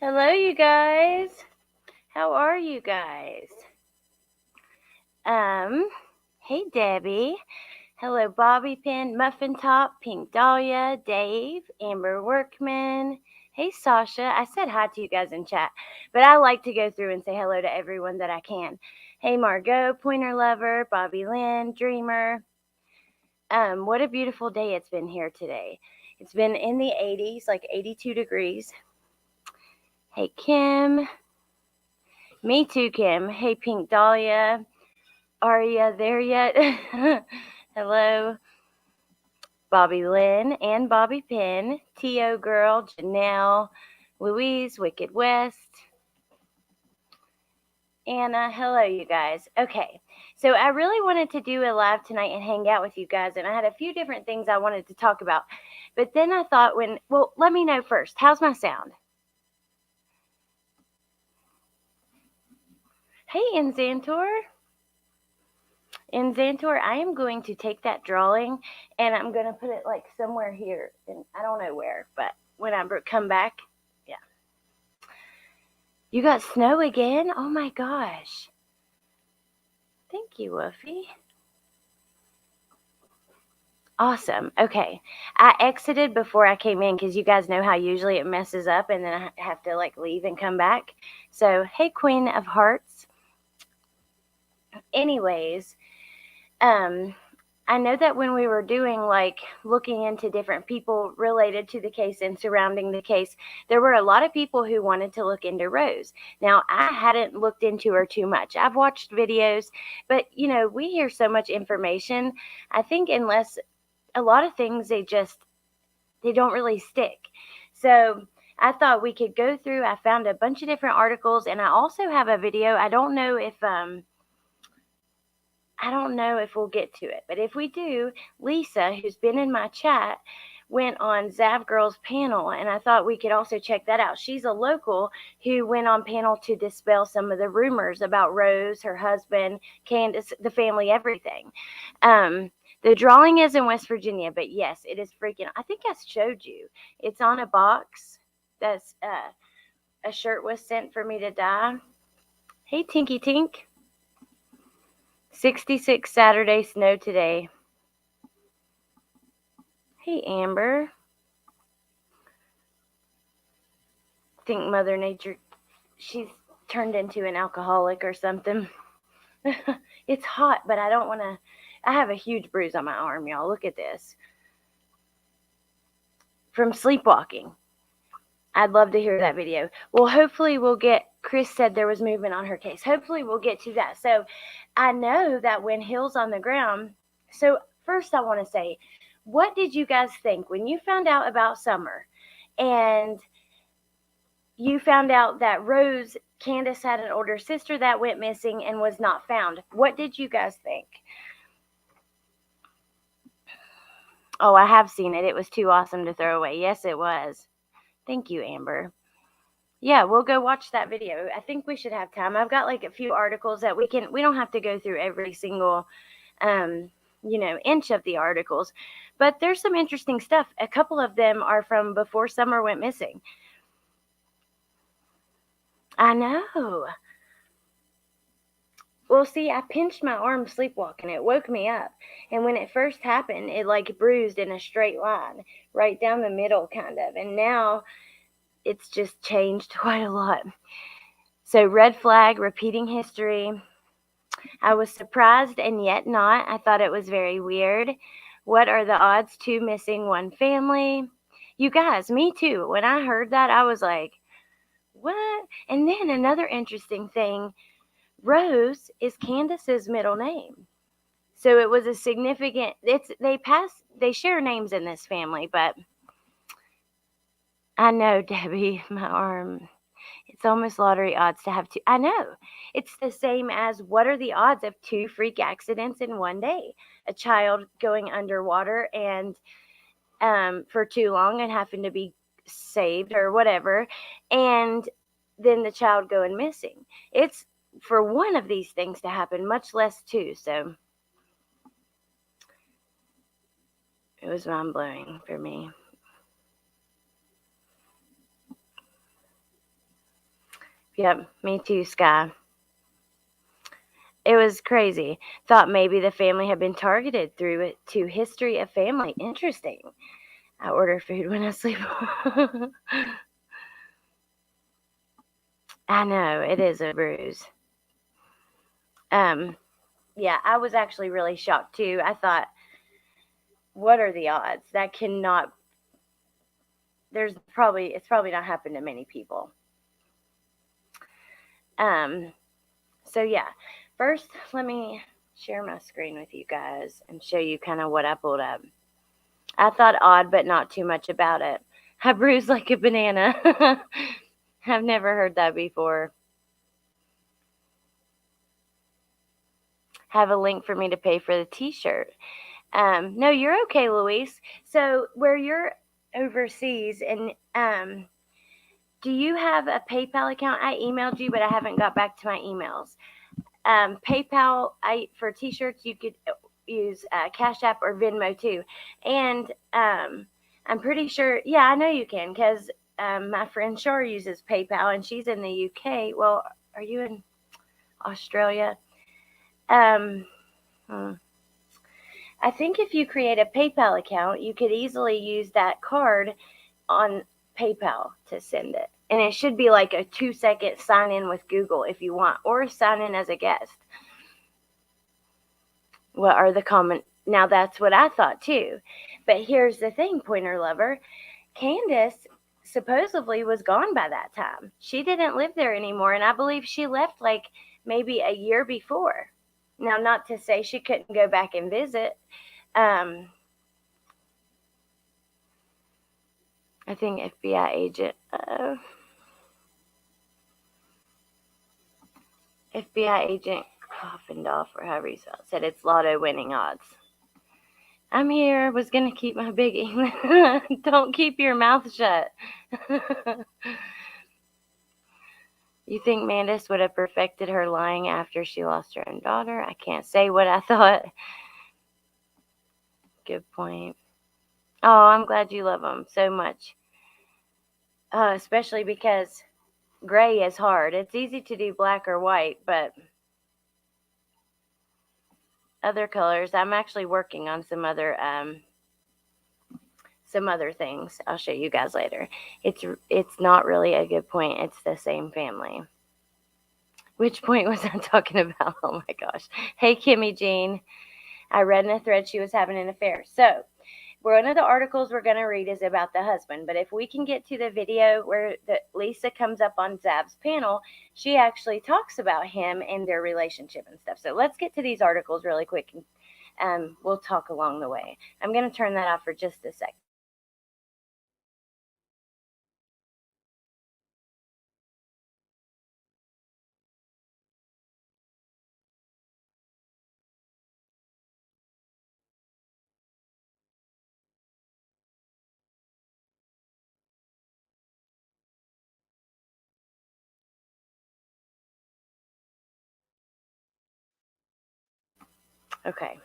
Hello, you guys. How are you guys? Hey, Debbie. Hello, Bobby Pin, Muffin Top, Pink Dahlia, Dave, Amber Workman. Hey, Sasha. I said hi to you guys in chat, but I like to go through and say hello to everyone that I can. Hey, Margot, Pointer Lover, Bobby Lynn, Dreamer. What a beautiful day it's been here today. It's been in the 80s, like 82 degrees. Hey, Kim. Me too, Kim. Hey, Pink Dahlia. Are you there yet? Hello, Bobby Lynn and Bobby Pin, T.O. Girl, Janelle, Louise, Wicked West, Anna. Hello, you guys. Okay, so I really wanted to do a live tonight and hang out with you guys, and I had a few different things I wanted to talk about. But then I thought, let me know first. How's my sound? Hey, Inzantor. In Xantor, I am going to take that drawing and I'm going to put it like somewhere here. And I don't know where, but when I come back, yeah. You got snow again? Oh my gosh. Thank you, Woofy. Awesome. Okay. I exited before I came in because you guys know how usually it messes up and then I have to like leave and come back. So, hey, Queen of Hearts. Anyways, I know that when we were doing like looking into different people related to the case and surrounding the case, there were a lot of people who wanted to look into Rose. Now, I hadn't looked into her too much. I've watched videos, but we hear so much information. I think unless a lot of things, they don't really stick. So I thought we could go through. I found a bunch of different articles and I also have a video. I don't know if we'll get to it, but if we do, Lisa, who's been in my chat, went on Zav Girl's panel, and I thought we could also check that out. She's a local who went on panel to dispel some of the rumors about Rose, her husband, Candace, the family, everything. The drawing is in West Virginia, but yes, it is freaking. I think I showed you. It's on a box. That's a shirt was sent for me to dye. Hey, Tinky Tink. 66 Saturday, snow today. Hey, Amber. I think Mother Nature, she's turned into an alcoholic or something. It's hot, but I don't want to. I have a huge bruise on my arm, y'all. Look at this. From sleepwalking. I'd love to hear that video. Well, hopefully we'll get, Chris said there was movement on her case. Hopefully we'll get to that. So I know that when Hill's on the ground, so first I want to say, what did you guys think when you found out about Summer and you found out that Rose, Candace had an older sister that went missing and was not found? What did you guys think? Oh, I have seen it. It was too awesome to throw away. Yes, it was. Thank you, Amber. Yeah, we'll go watch that video. I think we should have time. I've got like a few articles that we don't have to go through every single, inch of the articles, but there's some interesting stuff. A couple of them are from before Summer went missing. I know. Well, see, I pinched my arm sleepwalking. It woke me up. And when it first happened, it like bruised in a straight line, right down the middle, kind of. And now it's just changed quite a lot. So, red flag, repeating history. I was surprised and yet not. I thought it was very weird. What are the odds? Two missing, one family. You guys, me too. When I heard that, I was like, what? And then another interesting thing, Rose is Candace's middle name. So it was a significant, they share names in this family, but I know, Debbie, my arm, it's almost lottery odds to have two. I know. It's the same as what are the odds of two freak accidents in one day? A child going underwater and for too long and having to be saved or whatever, and then the child going missing. It's for one of these things to happen, much less two. So it was mind-blowing for me. Yep, me too, Sky. It was crazy. Thought maybe the family had been targeted through it to history of family. Interesting. I order food when I sleep. I know, it is a bruise. Yeah, I was actually really shocked too. I thought, what are the odds? That cannot, it's probably not happened to many people. So yeah, first let me share my screen with you guys and show you kind of what I pulled up. I thought odd, but not too much about it. I bruise like a banana. I've never heard that before. Have a link for me to pay for the t-shirt. No, you're okay, Luis. So where you're overseas and do you have a PayPal account? I emailed you, but I haven't got back to my emails. PayPal, for t-shirts, you could use Cash App or Venmo too. And I'm pretty sure, yeah, I know you can because my friend Shar uses PayPal and she's in the UK. Well, are you in Australia? Hmm. I think if you create a PayPal account, you could easily use that card on PayPal to send it. And it should be like a 2-second sign in with Google if you want, or sign in as a guest. What are the common? Now that's what I thought too. But here's the thing, Pointer Lover. Candace supposedly was gone by that time. She didn't live there anymore, and I believe she left like maybe a year before. Now, not to say she couldn't go back and visit. I think FBI agent. FBI agent Coffindorf, or however you spell it, said it's lotto winning odds. I'm here. Was gonna keep my big English. Don't keep your mouth shut. You think Mandis would have perfected her lying after she lost her own daughter? I can't say what I thought. Good point. Oh, I'm glad you love them so much. Especially because gray is hard. It's easy to do black or white, but other colors, I'm actually working on some other things. I'll show you guys later. It's not really a good point. It's the same family. Which point was I talking about? Oh my gosh. Hey, Kimmy Jean. I read in a thread she was having an affair. So, one of the articles we're going to read is about the husband. But if we can get to the video where Lisa comes up on Zab's panel, she actually talks about him and their relationship and stuff. So, let's get to these articles really quick and we'll talk along the way. I'm going to turn that off for just a second. Okay.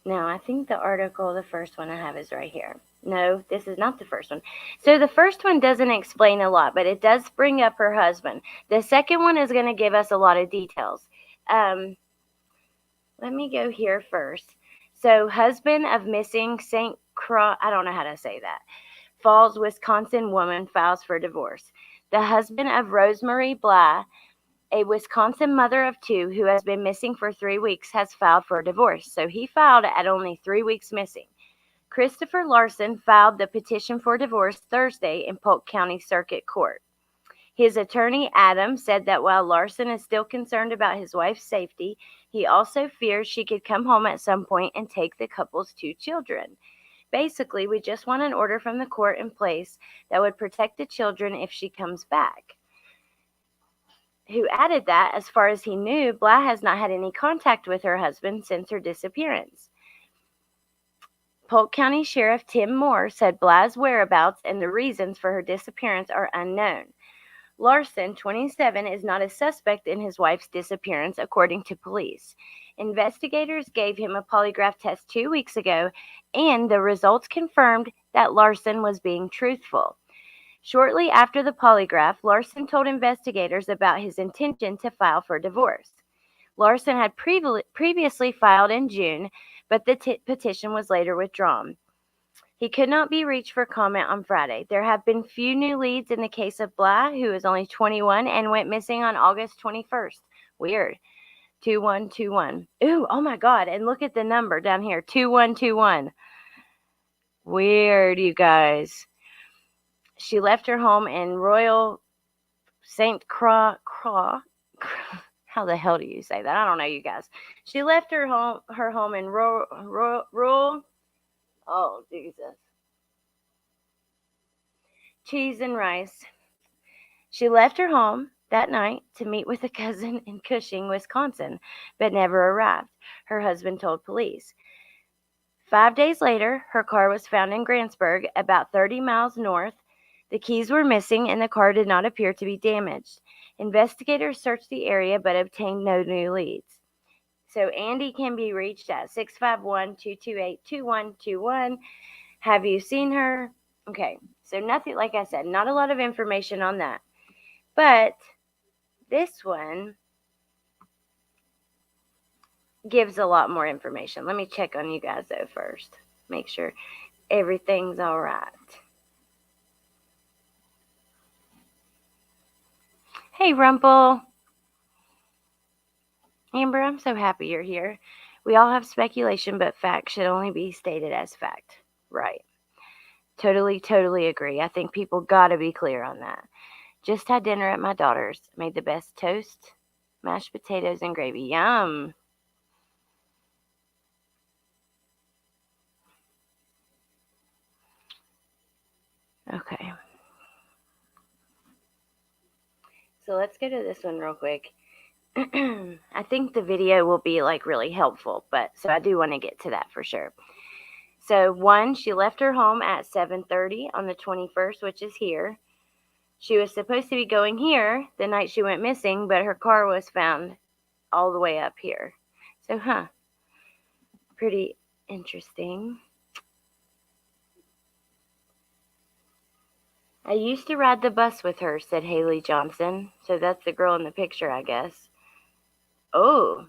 Now, I think the article, the first one I have is right here. No, this is not the first one. So the first one doesn't explain a lot, but it does bring up her husband. The second one is going to give us a lot of details. Let me go here first. So, husband of missing St. Croix, I don't know how to say that. Falls, Wisconsin woman files for divorce. The husband of Rosemarie Bly, a Wisconsin mother of two who has been missing for 3 weeks, has filed for divorce. So he filed at only 3 weeks missing. Christopher Larson filed the petition for divorce Thursday in Polk County Circuit Court. His attorney, Adam, said that while Larson is still concerned about his wife's safety, he also fears she could come home at some point and take the couple's 2 children. Basically, we just want an order from the court in place that would protect the children if she comes back. Who added that, as far as he knew, Bly has not had any contact with her husband since her disappearance. Polk County Sheriff Tim Moore said Bly's whereabouts and the reasons for her disappearance are unknown. Larson, 27, is not a suspect in his wife's disappearance, according to police. Investigators gave him a polygraph test 2 weeks ago, and the results confirmed that Larson was being truthful. Shortly after the polygraph, Larson told investigators about his intention to file for divorce. Larson had previously filed in June, but the petition was later withdrawn. He could not be reached for comment on Friday. There have been few new leads in the case of Bly, who is only 21 and went missing on August 21st. Weird. 2121. Ooh, oh my God. And look at the number down here. 2121. Weird, you guys. She left her home in Royal St. Croix. How the hell do you say that? I don't know, you guys. She left her home in rural. Oh, Jesus. Cheese and rice. She left her home that night to meet with a cousin in Cushing, Wisconsin, but never arrived, her husband told police. 5 days later, her car was found in Grantsburg, about 30 miles north. The keys were missing and the car did not appear to be damaged. Investigators searched the area but obtained no new leads. So Andy can be reached at 651-228-2121. Have you seen her? Okay, so nothing, like I said, not a lot of information on that. But this one gives a lot more information. Let me check on you guys, though, first. Make sure everything's all right. Hey, Rumple. Amber, I'm so happy you're here. We all have speculation, but fact should only be stated as fact. Right. Totally agree. I think people gotta be clear on that. Just had dinner at my daughter's. Made the best toast, mashed potatoes, and gravy. Yum. Okay. So let's go to this one real quick. I think the video will be like really helpful, but so I do want to get to that for sure. So one, she left her home at 7:30 on the 21st, which is here. She was supposed to be going here the night she went missing, but her car was found all the way up here. So, pretty interesting. I used to ride the bus with her, said Haley Johnson. So that's the girl in the picture, I guess. Oh,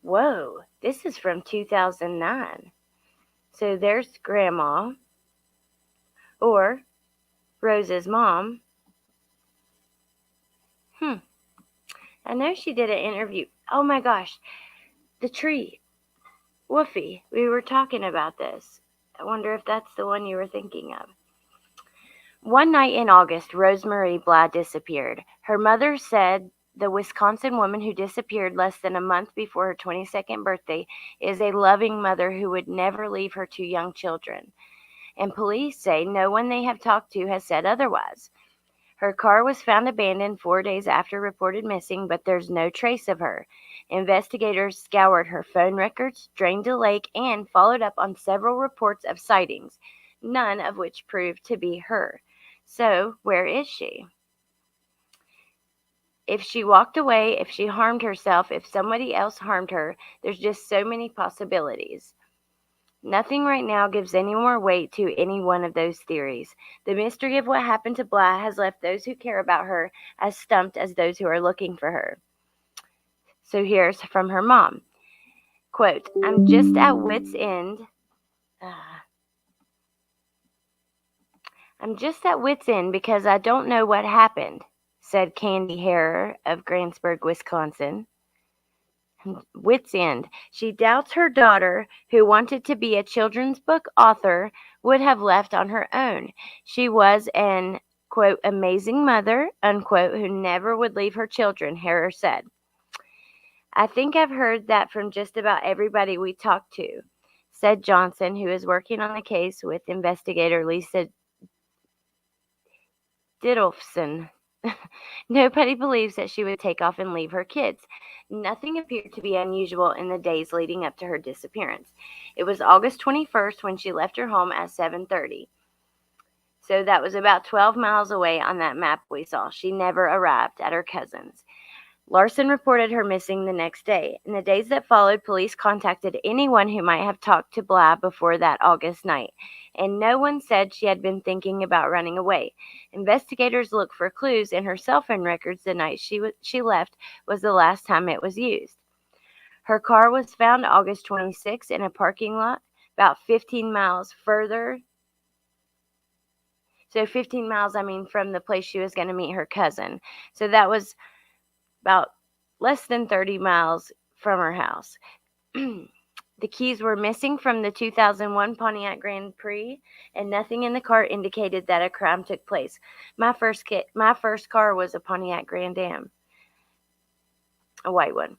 whoa, this is from 2009. So there's Grandma, or Rose's mom. I know she did an interview. Oh my gosh, the tree. Woofy, we were talking about this. I wonder if that's the one you were thinking of. One night in August, Rosemarie Bly disappeared. Her mother said the Wisconsin woman who disappeared less than a month before her 22nd birthday is a loving mother who would never leave her two young children. And police say no one they have talked to has said otherwise. Her car was found abandoned 4 days after reported missing, but there's no trace of her. Investigators scoured her phone records, drained a lake, and followed up on several reports of sightings, none of which proved to be her. So, where is she? If she walked away, if she harmed herself, if somebody else harmed her, there's just so many possibilities. Nothing right now gives any more weight to any one of those theories. The mystery of what happened to Bly has left those who care about her as stumped as those who are looking for her. So here's from her mom. Quote, I'm just at wit's end. I'm just at wit's end because I don't know what happened, said Candy Harrer of Grantsburg, Wisconsin. Wit's end. She doubts her daughter, who wanted to be a children's book author, would have left on her own. She was an, quote, amazing mother, unquote, who never would leave her children, Harrer said. I think I've heard that from just about everybody we talked to, said Johnson, who is working on the case with investigator Lisa Diddlefson. Nobody believes that she would take off and leave her kids. Nothing appeared to be unusual in the days leading up to her disappearance. It was August 21st when she left her home at 7:30. So that was about 12 miles away on that map we saw. She never arrived at her cousin's. Larson reported her missing the next day. In the days that followed, police contacted anyone who might have talked to Blah before that August night, and no one said she had been thinking about running away. Investigators looked for clues in her cell phone records the night she left was the last time it was used. Her car was found August 26 in a parking lot about 15 miles further. So 15 miles, from the place she was going to meet her cousin. So that was about less than 30 miles from her house. The keys were missing from the 2001 Pontiac Grand Prix, and nothing in the car indicated that a crime took place. My first car was a Pontiac Grand Am, a white one.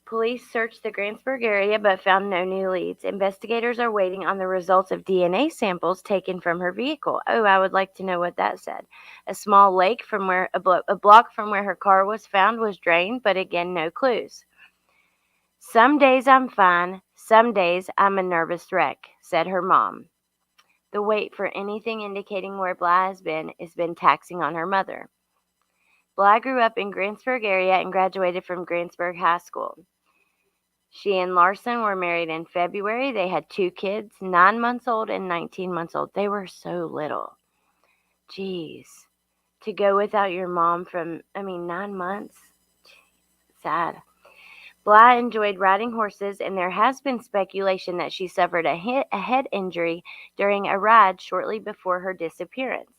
Police searched the Grantsburg area but found no new leads. Investigators are waiting on the results of DNA samples taken from her vehicle. Oh, I would like to know what that said. A small lake from where a block from where her car was found was drained, but again, no clues. Some days I'm fine, some days I'm a nervous wreck, said her mom. The wait for anything indicating where Bly has been taxing on her mother. Bly grew up in Grantsburg area and graduated from Grantsburg High School. She and Larson were married in February. They had 2 kids, 9 months old and 19 months old. They were so little. Jeez. To go without your mom 9 months? Sad. Bly enjoyed riding horses, and there has been speculation that she suffered a head injury during a ride shortly before her disappearance.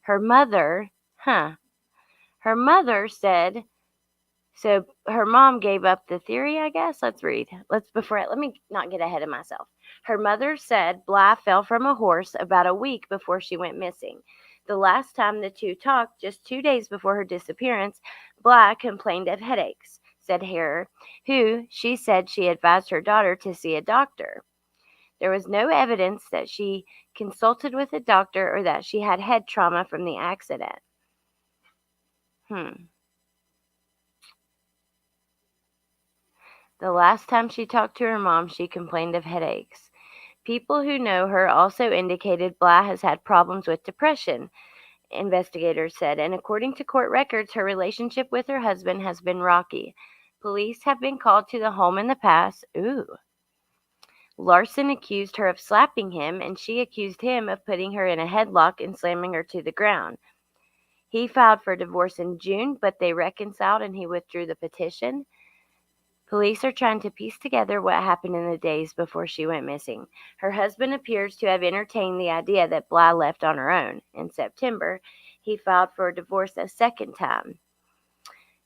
Her mother said, so her mom gave up the theory, I guess. Let's read. Let me not get ahead of myself. Her mother said Bly fell from a horse about a week before she went missing. The last time the two talked, just 2 days before her disappearance, Bly complained of headaches, said Harrer, who she said she advised her daughter to see a doctor. There was no evidence that she consulted with a doctor or that she had head trauma from the accident. The last time she talked to her mom, she complained of headaches. People who know her also indicated Bly has had problems with depression, investigators said, and according to court records, her relationship with her husband has been rocky. Police have been called to the home in the past. Larson accused her of slapping him, and she accused him of putting her in a headlock and slamming her to the ground. He filed for divorce in June, but they reconciled and he withdrew the petition. Police are trying to piece together what happened in the days before she went missing. Her husband appears to have entertained the idea that Bly left on her own. In September, he filed for a divorce a second time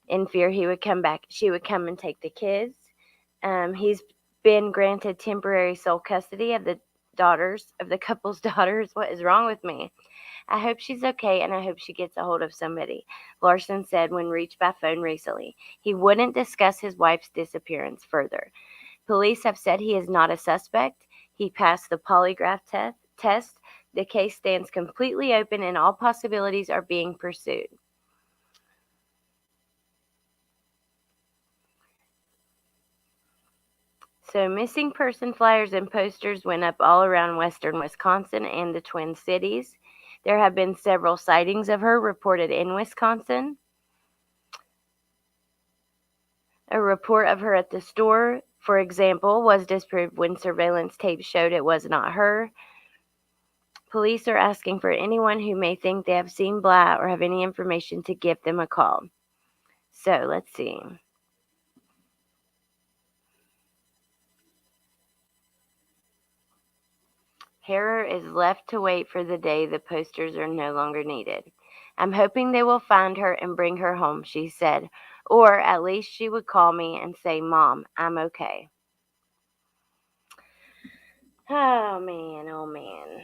in fear she would come and take the kids. He's been granted temporary sole custody of the couple's daughters. What is wrong with me? I hope she's okay, and I hope she gets a hold of somebody, Larson said when reached by phone recently. He wouldn't discuss his wife's disappearance further. Police have said he is not a suspect. He passed the polygraph test. The case stands completely open, and all possibilities are being pursued. So missing person flyers and posters went up all around western Wisconsin and the Twin Cities. There have been several sightings of her reported in Wisconsin. A report of her at the store, for example, was disproved when surveillance tape showed it was not her. Police are asking for anyone who may think they have seen Bly or have any information to give them a call. So, let's see. Harrer is left to wait for the day the posters are no longer needed. I'm hoping they will find her and bring her home, she said, or at least she would call me and say, Mom, I'm okay. Oh, man, oh, man.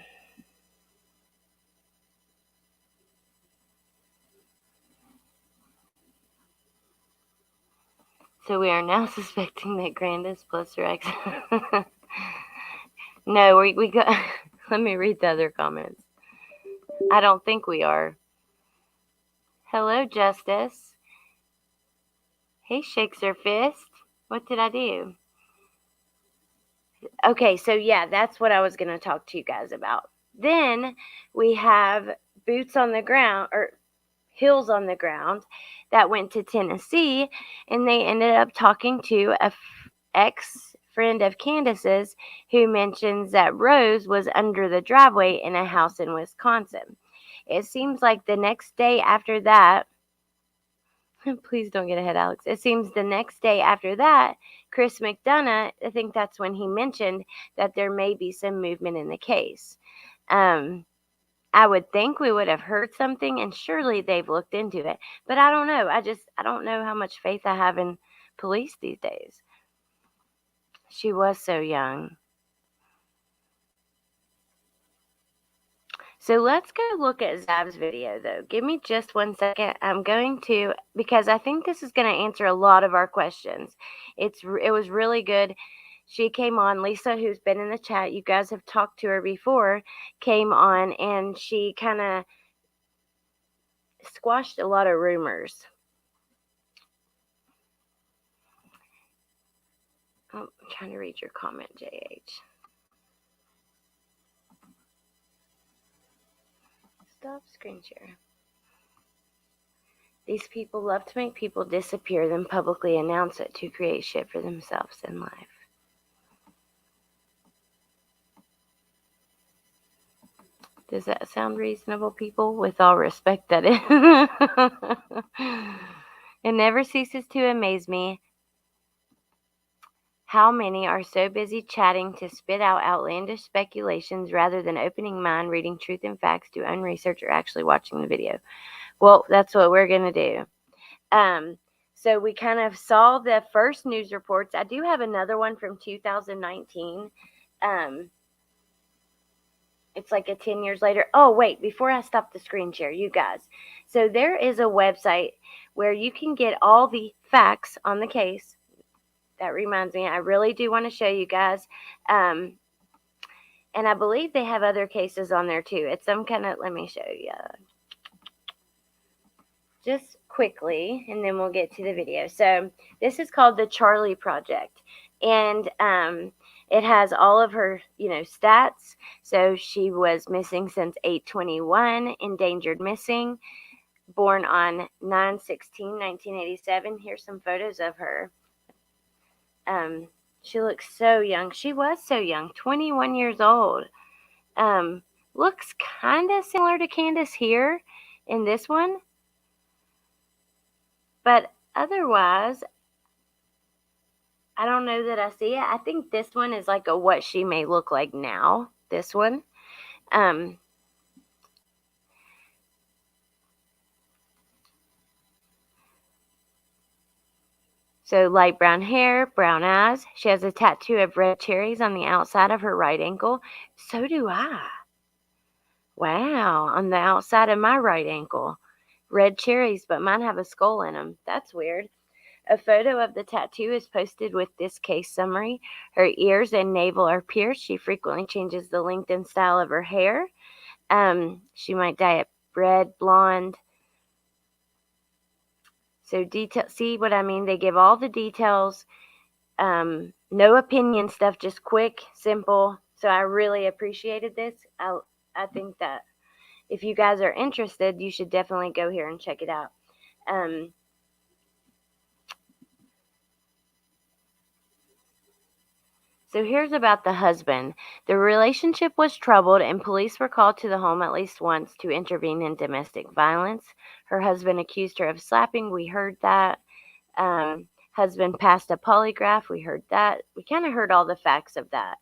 So we are now suspecting that Grandis plus Rex. No, we got. Let me read the other comments. I don't think we are. Hello, Justice. He shakes her fist. What did I do? Okay, so yeah, that's what I was going to talk to you guys about. Then we have Boots on the Ground, or hills on the ground that went to Tennessee, and they ended up talking to a ex-friend of Candace's who mentions that Rose was under the driveway in a house in Wisconsin. It seems like the next day after that, please don't get ahead, Alex. It seems the next day after that, Chris McDonough, I think that's when he mentioned that there may be some movement in the case. I would think we would have heard something, and surely they've looked into it. But I don't know. I don't know how much faith I have in police these days. She was so young. So let's go look at Zab's video, though. Give me just 1 second. I'm going to, because I think this is going to answer a lot of our questions. It was really good. She came on, Lisa, who's been in the chat, you guys have talked to her before, came on, and she kind of squashed a lot of rumors. Oh, I'm trying to read your comment, JH. Stop screen share. These people love to make people disappear, then publicly announce it to create shit for themselves in life. Does that sound reasonable, people? With all respect, that is. It never ceases to amaze me how many are so busy chatting to spit out outlandish speculations rather than opening mind, reading truth and facts, do own research, or actually watching the video. Well, that's what we're going to do. So we kind of saw the first news reports. I do have another one from 2019. It's like a 10 years later. Oh, wait, before I stop the screen share, you guys. So there is a website where you can get all the facts on the case. That reminds me, I really do want to show you guys. And I believe they have other cases on there too. It's some kind of, let me show you. Just quickly, and then we'll get to the video. So this is called the Charlie Project. And it has all of her, stats. So she was missing since 8/21, endangered missing, born on 9/16/1987. Here's some photos of her. She looks so young. She was so young, 21 years old. Looks kind of similar to Candace here in this one. But otherwise, I don't know that I see it. I think this one is like a what she may look like now. This one. So light brown hair, brown eyes. She has a tattoo of red cherries on the outside of her right ankle. So do I. Wow, on the outside of my right ankle. Red cherries, but mine have a skull in them. That's weird. A photo of the tattoo is posted with this case summary. Her ears and navel are pierced. She frequently changes the length and style of her hair. She might dye it red, blonde. So see what I mean? They give all the details. No opinion stuff, just quick, simple. So I really appreciated this. I think that if you guys are interested, you should definitely go here and check it out. So here's about the husband. The relationship was troubled and police were called to the home at least once to intervene in domestic violence. Her husband accused her of slapping. We heard that. Husband passed a polygraph. We heard that. We kind of heard all the facts of that.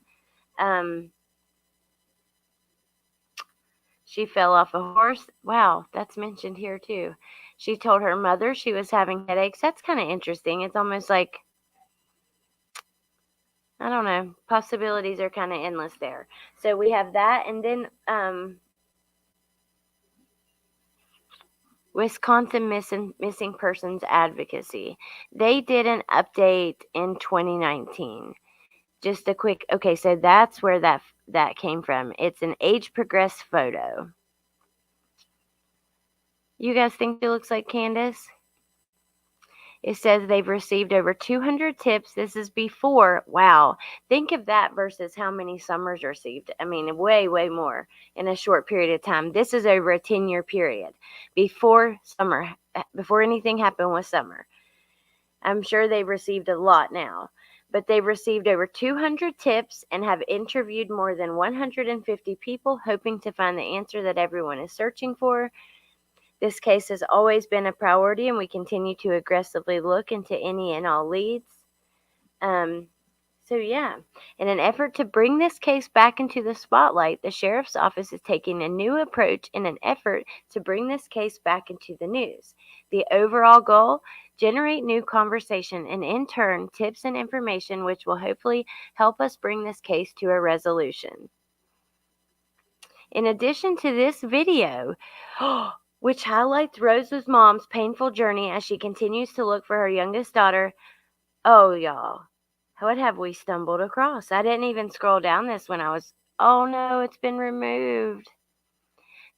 She fell off a horse. Wow, that's mentioned here too. She told her mother she was having headaches. That's kind of interesting. It's almost like, I don't know, possibilities are kind of endless there. So we have that, and then Wisconsin Missing Persons Advocacy. They did an update in 2019. Just a quick, okay, so that's where that came from. It's an age-progressed photo. You guys think she looks like Candace? It says they've received over 200 tips. This is before. Wow. Think of that versus how many Summers received. I mean, way, way more in a short period of time. This is over a 10-year period before Summer, before anything happened with Summer. I'm sure they've received a lot now, but they've received over 200 tips and have interviewed more than 150 people, hoping to find the answer that everyone is searching for. This case has always been a priority, and we continue to aggressively look into any and all leads. In an effort to bring this case back into the spotlight, the sheriff's office is taking a new approach in an effort to bring this case back into the news. The overall goal: generate new conversation and, in turn, tips and information which will hopefully help us bring this case to a resolution. In addition to this video, which highlights Rose's mom's painful journey as she continues to look for her youngest daughter, oh, y'all, what have we stumbled across? I didn't even scroll down this when I was, oh no, it's been removed.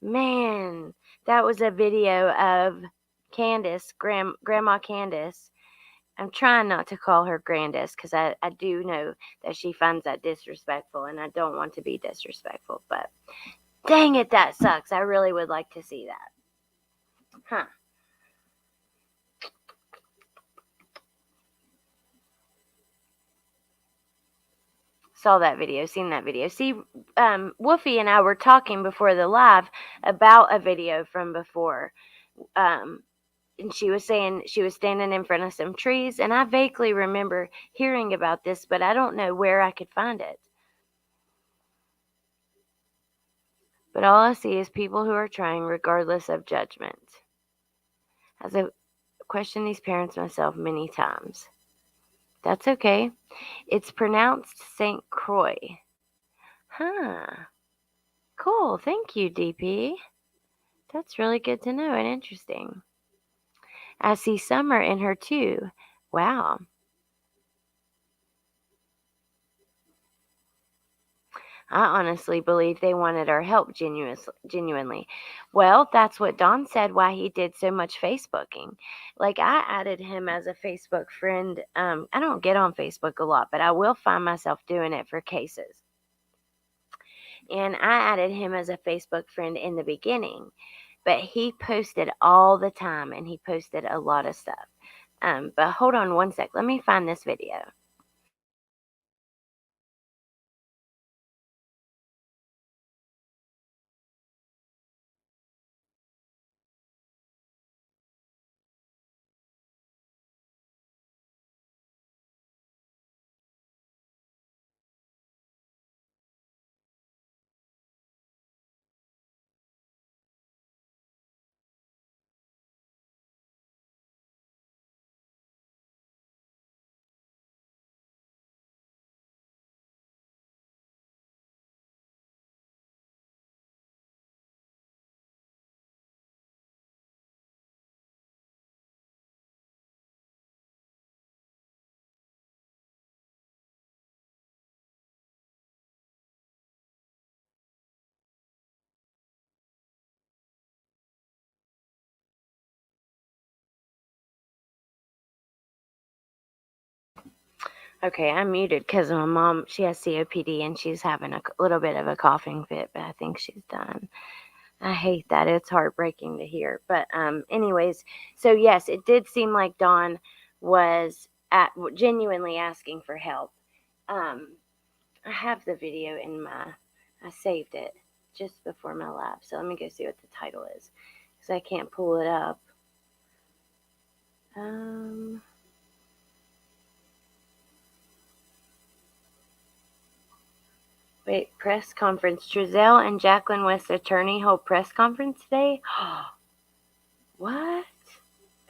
Man, that was a video of Candace, Grandma Candace. I'm trying not to call her Grandis because I do know that she finds that disrespectful, and I don't want to be disrespectful, but dang it, that sucks. I really would like to see that. Huh. Saw that video, seen that video. See, Woofy and I were talking before the live about a video from before. And she was saying she was standing in front of some trees, and I vaguely remember hearing about this, but I don't know where I could find it. But all I see is people who are trying regardless of judgment. As I questioned these parents myself many times. That's okay. It's pronounced St. Croix. Huh. Cool. Thank you, DP. That's really good to know and interesting. I see Summer in her too. Wow. I honestly believe they wanted our help genuinely. Well, that's what Don said why he did so much Facebooking. Like, I added him as a Facebook friend. I don't get on Facebook a lot, but I will find myself doing it for cases. And I added him as a Facebook friend in the beginning, but he posted all the time, and he posted a lot of stuff. But hold on one sec. Let me find this video. Okay, I'm muted because my mom, she has COPD and she's having a little bit of a coughing fit, but I think she's done. I hate that. It's heartbreaking to hear. But anyways, so yes, it did seem like Dawn was genuinely asking for help. I have the video I saved it just before my live. So let me go see what the title is because I can't pull it up. Wait, press conference. Trezell and Jacqueline West's attorney hold press conference today? What?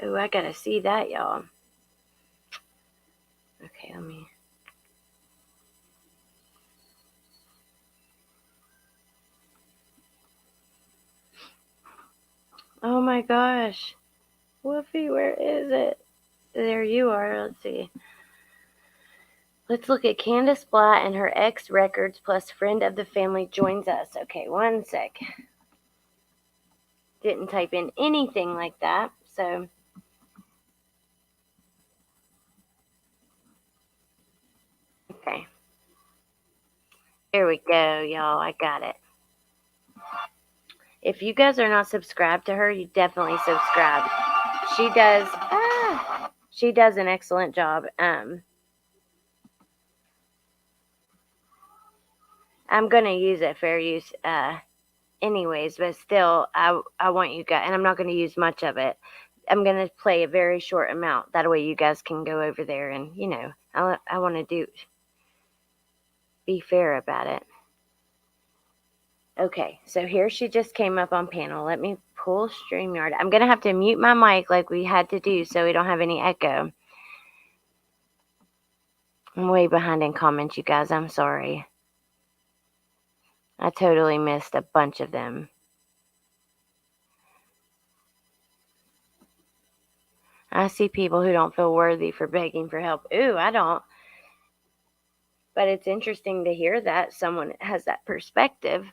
Oh, I gotta see that, y'all. Okay, let me... Oh my gosh. Woofy, where is it? There you are. Let's see. Let's look at Candace Blatt and her ex records plus friend of the family joins us. Okay, one sec. Didn't type in anything like that, so Okay. Here we go, y'all. I got it. If you guys are not subscribed to her, you definitely subscribe. She does an excellent job. I'm gonna use it fair use anyways, but still I want you guys, and I'm not gonna use much of it. I'm gonna play a very short amount. That way you guys can go over there and I want to be fair about it. Okay, so here she just came up on panel. Let me pull StreamYard. I'm going to have to mute my mic like we had to do so we don't have any echo. I'm way behind in comments, you guys. I'm sorry. I totally missed a bunch of them. I see people who don't feel worthy for begging for help. Ooh, I don't. But it's interesting to hear that someone has that perspective.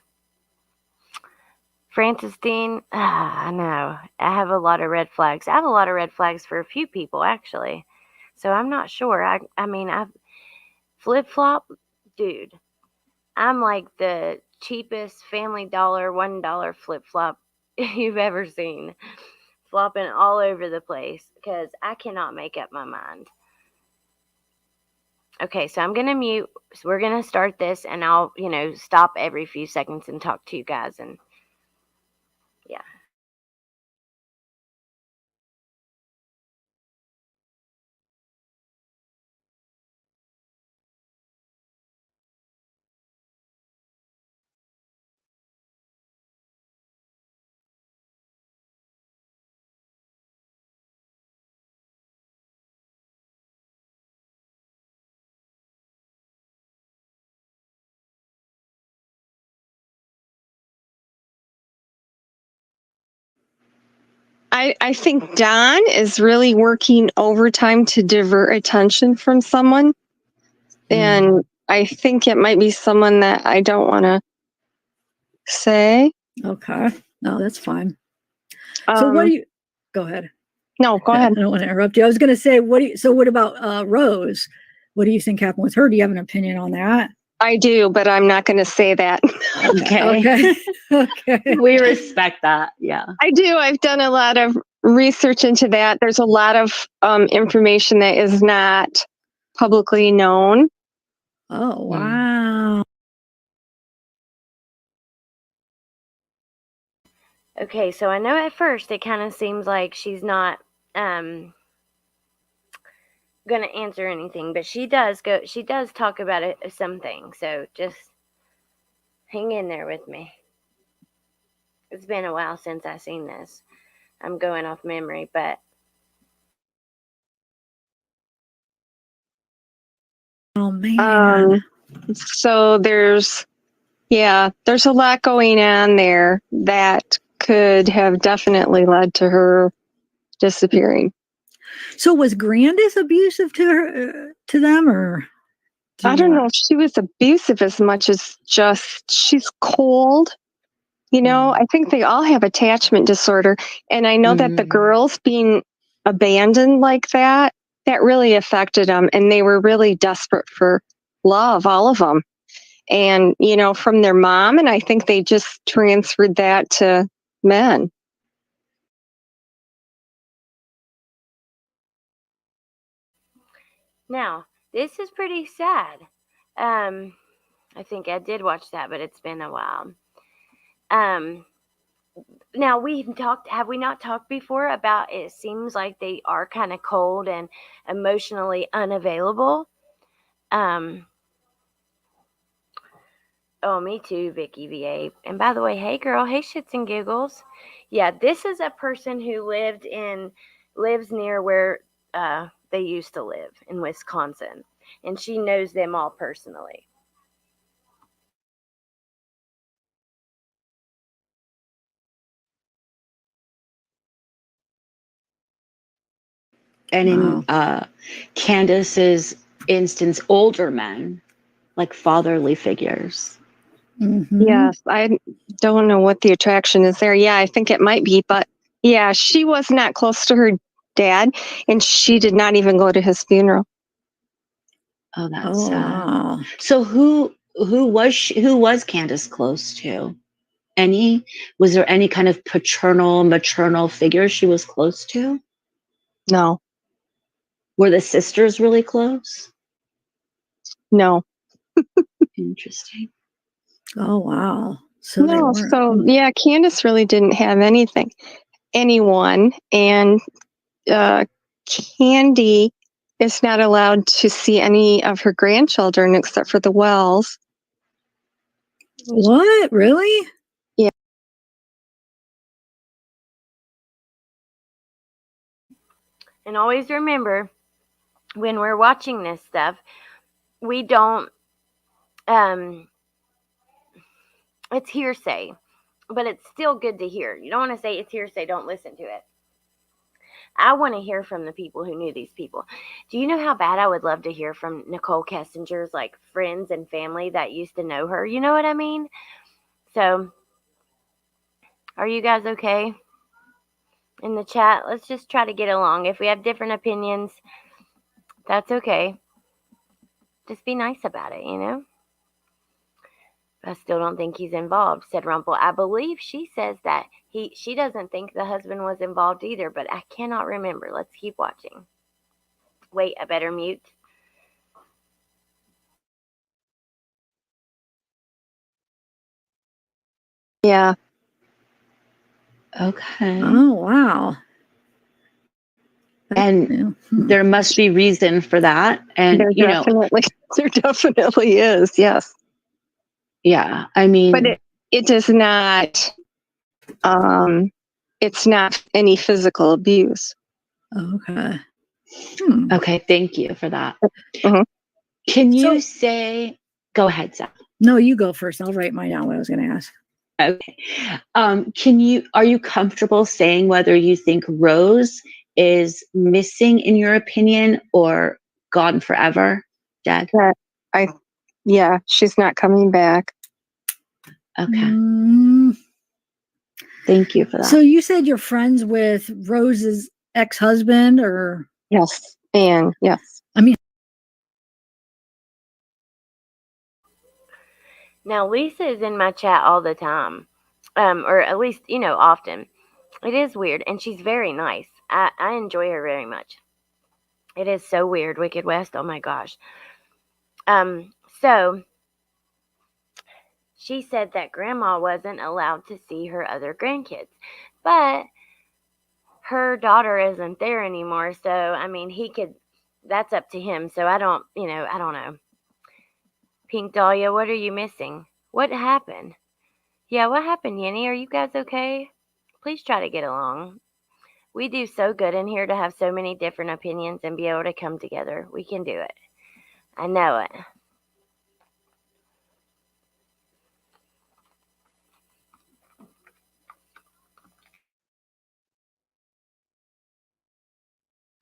Francis Dean, I know. I have a lot of red flags. I have a lot of red flags for a few people, actually. So I'm not sure. I mean, I've flip-flop, dude. I'm like the cheapest Family Dollar $1 flip-flop you've ever seen. Flopping all over the place because I cannot make up my mind. Okay, so I'm going to mute. So we're going to start this and I'll, stop every few seconds and talk to you guys and yeah. I think Don is really working overtime to divert attention from someone. And I think it might be someone that I don't want to say. Okay. No, that's fine. So what do you, go ahead. No, go ahead. I don't want to interrupt you. I was going to say, what about Rose? What do you think happened with her? Do you have an opinion on that? I do, but I'm not going to say that. Okay. Okay. We respect that. Yeah. I do. I've done a lot of research into that. There's a lot of information that is not publicly known. Oh, wow. Okay, so I know at first it kind of seems like she's not going to answer anything, but she does talk about it, something. So just hang in there with me. It's been a while since I've seen this. I'm going off memory, but oh man. So there's a lot going on there that could have definitely led to her disappearing. So was Grandis abusive to her, to them, or? I don't know if she was abusive as much as just she's cold. I think they all have attachment disorder. And I know that the girls being abandoned like that really affected them. And they were really desperate for love, all of them. And, from their mom. And I think they just transferred that to men. now this is pretty sad. I think I did watch that, but it's been a while. Now have we not talked before about it seems like they are kind of cold and emotionally unavailable? Oh, me too, Vicky VA. And by the way, hey girl, hey shits and giggles. Yeah, this is a person who lives near where they used to live in Wisconsin, and she knows them all personally. And in Candace's instance, older men, like fatherly figures. Mm-hmm. Yes, I don't know what the attraction is there. Yeah, I think it might be, but yeah, she was not close to her dad, and she did not even go to his funeral. Oh, that's Oh, sad. wow. So who was Candace close to? Was there any kind of paternal, maternal figure she was close to? No, Were the sisters really close? no, Interesting. Oh, wow. So they no. weren't. So yeah, Candace really didn't have anyone, and Candy is not allowed to see any of her grandchildren except for the Wells. What? Really? Yeah. And always remember, when we're watching this stuff, we don't, it's hearsay, but it's still good to hear. You don't want to say it's hearsay, don't listen to it. I want to hear from the people who knew these people. Do you know how bad I would love to hear from Nicole Kessinger's like friends and family that used to know her? You know what I mean? So, are you guys okay in the chat? Let's just try to get along. If we have different opinions, that's okay. Just be nice about it, you know? I still don't think he's involved, said Rumpel. I believe she says that she doesn't think the husband was involved either, but I cannot remember. Let's keep watching. Wait, I better mute. Yeah. Okay. Oh, wow. And there must be reason for that. And there definitely is. Yes. Yeah. I mean, but it does not. It's not any physical abuse. Okay. Okay. Thank you for that. Mm-hmm. Can you say? Go ahead, Zach. No, you go first. I'll write mine down. What I was going to ask. Okay. Are you comfortable saying whether you think Rose is missing in your opinion or gone forever, Dad? Yeah, she's not coming back. Okay. Thank you for that. So you said you're friends with Rose's ex-husband, or? Yes, and yes. I mean, now Lisa is in my chat all the time, or at least often. It is weird, and she's very nice. I enjoy her very much. It is so weird, Wicked West. Oh my gosh. So she said that Grandma wasn't allowed to see her other grandkids, but her daughter isn't there anymore. So I mean, that's up to him. So I don't know. Pink Dahlia, what are you missing? What happened? Yeah, what happened, Yenny? Are you guys okay? Please try to get along. We do so good in here to have so many different opinions and be able to come together. We can do it. I know it.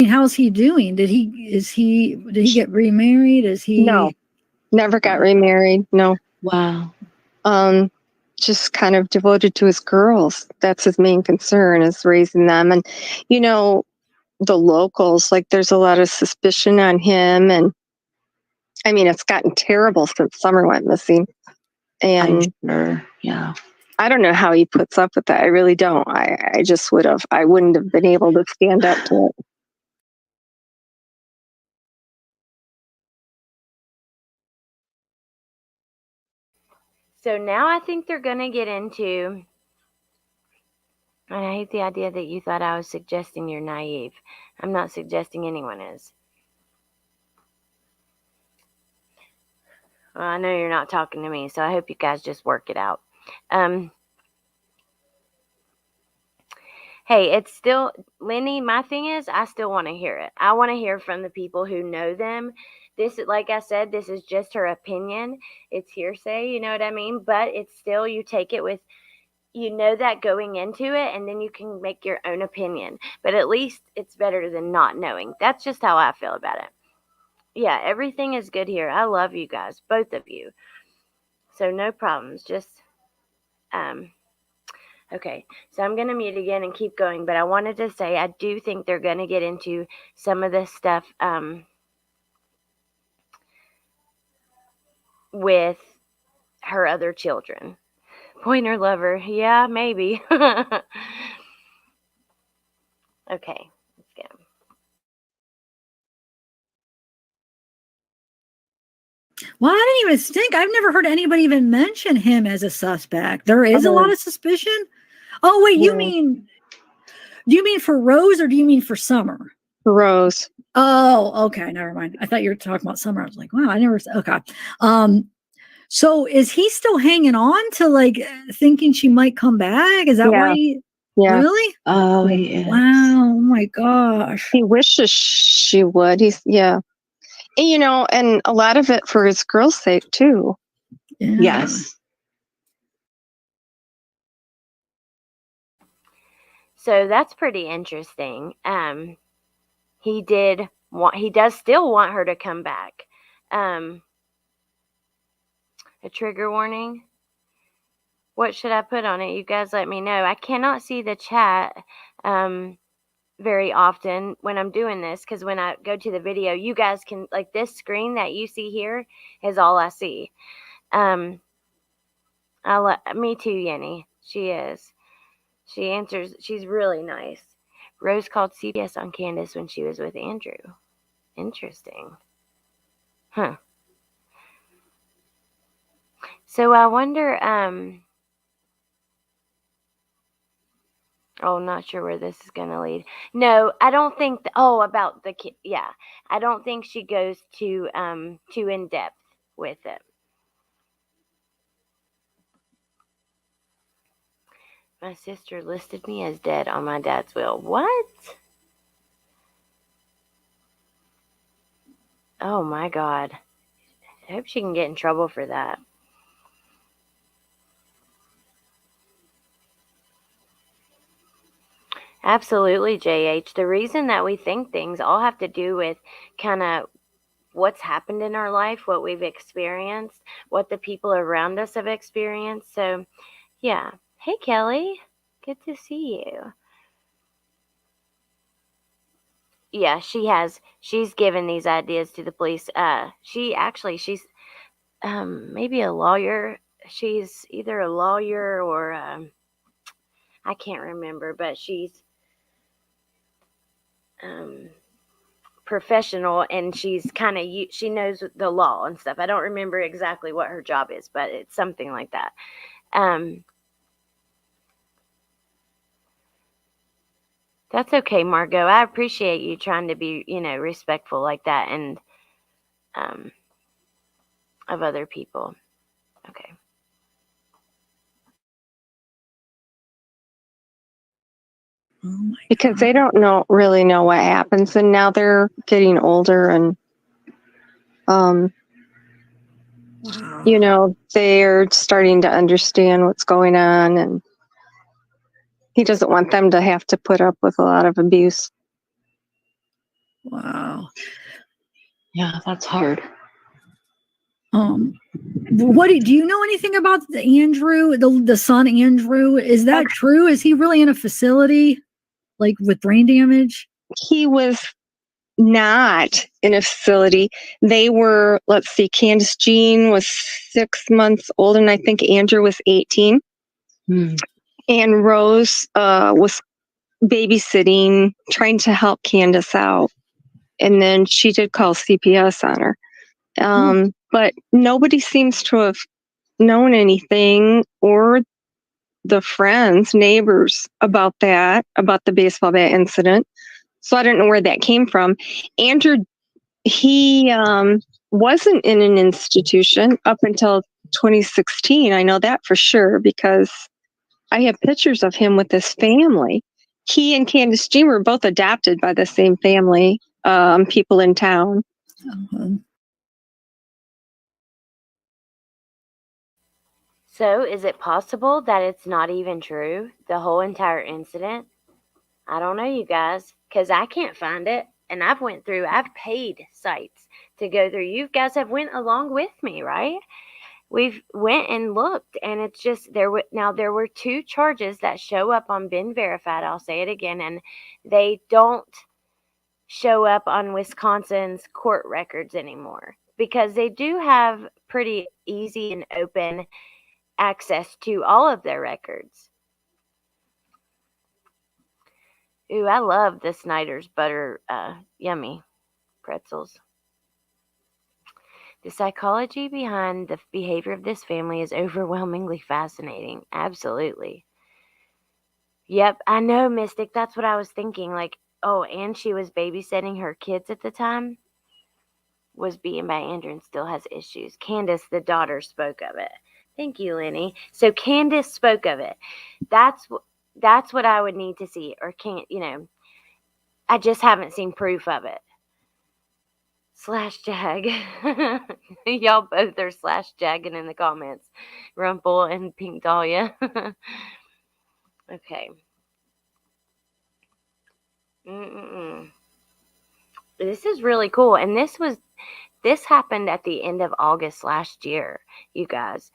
how's he doing? Did he get remarried? No, never got remarried. No. Wow. Just kind of devoted to his girls. That's his main concern, is raising them. And the locals, like, there's a lot of suspicion on him, and I mean, it's gotten terrible since Summer went missing. And yeah, I don't know how he puts up with that. I really don't. I just I wouldn't have been able to stand up to it. So now I think they're going to get into, and I hate the idea that you thought I was suggesting you're naive. I'm not suggesting anyone is. Well, I know you're not talking to me, so I hope you guys just work it out. Hey, it's still, Lenny, my thing is, I still want to hear it. I want to hear from the people who know them. This, like I said, this is just her opinion. It's hearsay, you know what I mean? But it's still, you take it with, that going into it, and then you can make your own opinion. But at least it's better than not knowing. That's just how I feel about it. Yeah, everything is good here. I love you guys, both of you. So no problems. Just, okay, so I'm going to mute again and keep going, but I wanted to say I do think they're going to get into some of this stuff with her other children. Pointer lover. Yeah, maybe. Okay, let's go. Well, I didn't even think. I've never heard anybody even mention him as a suspect. There is a lot of suspicion. Oh, wait, Yeah. do you mean for Rose or do you mean for Summer? Rose. Oh, okay. Never mind. I thought you were talking about Summer. I was like, wow, I never. Okay. So is he still hanging on to like thinking she might come back? Is that why? Yeah. Really? Oh, he is. Wow. Oh my gosh. He wishes she would. And, and a lot of it for his girl's sake too. Yeah. Yes. So that's pretty interesting. He does still want her to come back. A trigger warning. What should I put on it? You guys let me know. I cannot see the chat very often when I'm doing this, because when I go to the video, you guys can, like, this screen that you see here is all I see. Me too, Yenny. She is. She answers. She's really nice. Rose called CPS on Candace when she was with Andrew. Interesting. Huh. So I wonder, not sure where this is going to lead. No, I don't think, about the kid. Yeah. I don't think she goes too in depth with it. My sister listed me as dead on my dad's will. What? Oh my God. I hope she can get in trouble for that. Absolutely, JH. The reason that we think things all have to do with kind of what's happened in our life, what we've experienced, what the people around us have experienced. So, yeah. Hey, Kelly. Good to see you. Yeah, she's given these ideas to the police. She's maybe a lawyer. She's either a lawyer or I can't remember, but she's professional, and she's kind of she knows the law and stuff. I don't remember exactly what her job is, but it's something like that. That's okay, Margot. I appreciate you trying to be, respectful like that and of other people. Okay. Oh because they don't really know what happens, and now they're getting older, and wow. they're starting to understand what's going on, and he doesn't want them to have to put up with a lot of abuse. Wow. Yeah, that's hard. What do you know anything about Andrew, the son Andrew? Is that true? Is he really in a facility, like with brain damage? He was not in a facility. They were, let's see, Candace Jean was 6 months old, and I think Andrew was 18. And Rose was babysitting, trying to help Candace out. And then she did call CPS on her. But nobody seems to have known anything, or the friends, neighbors, about the baseball bat incident. So I don't know where that came from. Andrew, he wasn't in an institution up until 2016. I know that for sure because I have pictures of him with his family. He and Candace Jean were both adopted by the same family, people in town. So, is it possible that it's not even true, the whole entire incident? I don't know, you guys, because I can't find it, and I've paid sites to go through. You guys have went along with me, right? We've went and looked, and it's just there were 2 charges that show up on Been Verified. I'll say it again, and they don't show up on Wisconsin's court records anymore, because they do have pretty easy and open access to all of their records. Ooh, I love the Snyder's butter yummy pretzels. The psychology behind the behavior of this family is overwhelmingly fascinating. Absolutely. Yep, I know, Mystic. That's what I was thinking. Like, oh, and she was babysitting her kids at the time. Was beaten by Andrew and still has issues. Candace, the daughter, spoke of it. Thank you, Lenny. So Candace spoke of it. That's what I would need to see, or can't. I just haven't seen proof of it. Slash jag. Y'all both are slash jagging in the comments. Rumple and Pink Dahlia. Okay. This is really cool. And this happened at the end of August last year, you guys.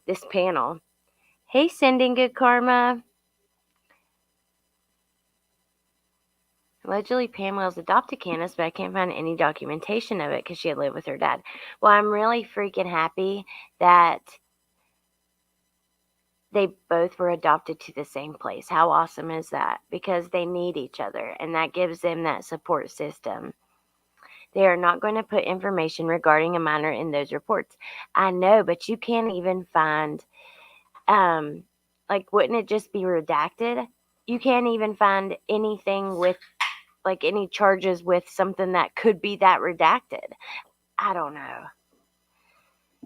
This panel. Hey, Sending Good Karma. Allegedly, Pamela's adopted Candace, but I can't find any documentation of it because she had lived with her dad. Well, I'm really freaking happy that they both were adopted to the same place. How awesome is that? Because they need each other, and that gives them that support system. They are not going to put information regarding a minor in those reports. I know, but you can't even find, wouldn't it just be redacted? You can't even find anything with any charges with something that could be that redacted. I don't know.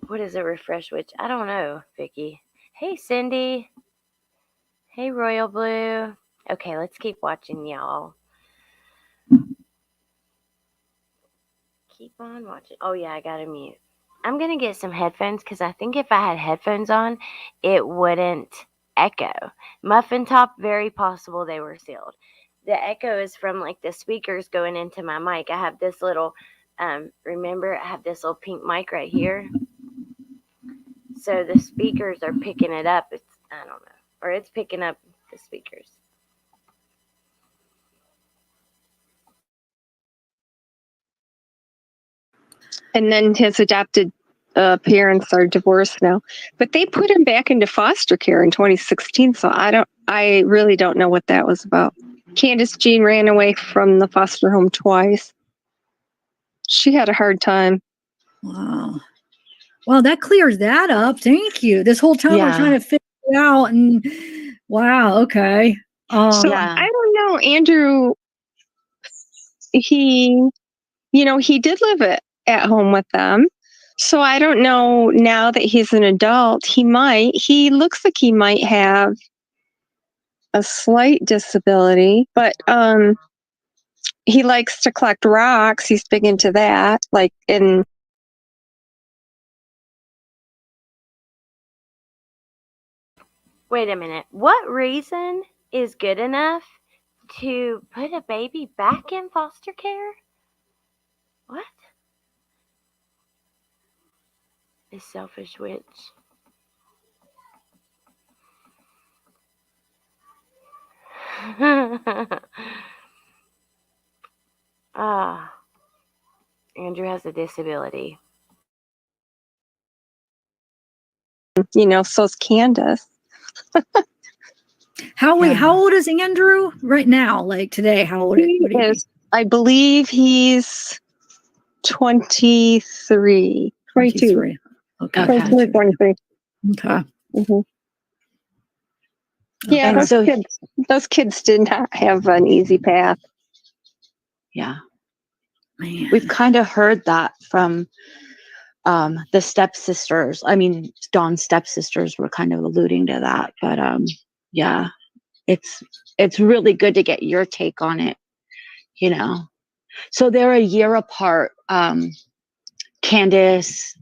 What is a refresh switch? I don't know, Vicky. Hey, Cindy. Hey, Royal Blue. Okay, let's keep watching, y'all. Keep on watching. Oh, yeah, I gotta mute. I'm gonna get some headphones because I think if I had headphones on, it wouldn't echo. Muffin Top, very possible they were sealed. The echo is from the speakers going into my mic. I have this little, remember, I have this little pink mic right here. So the speakers are picking it up. I don't know. Or it's picking up the speakers. And then his adopted parents are divorced now, but they put him back into foster care in 2016. So I really don't know what that was about. Candace Jean ran away from the foster home twice. She had a hard time. Wow. Well, that clears that up. Thank you. This whole time we're trying to figure it out, and wow. Okay. I don't know, Andrew. He did live at home with them. So I don't know now that he's an adult, he looks like he might have a slight disability, but he likes to collect rocks. He's big into that. Wait a minute. What reason is good enough to put a baby back in foster care? What? A selfish witch. Andrew has a disability. So's Candace. How old is Andrew right now? Like today, how old is he? I believe he's 23. 22. Okay. 22, 23. Okay. Mm-hmm. Yeah, those kids did not have an easy path. Yeah. Man. We've kind of heard that from the stepsisters. I mean, Dawn's stepsisters were kind of alluding to that, but yeah, it's really good to get your take on it, So they're a year apart. Candace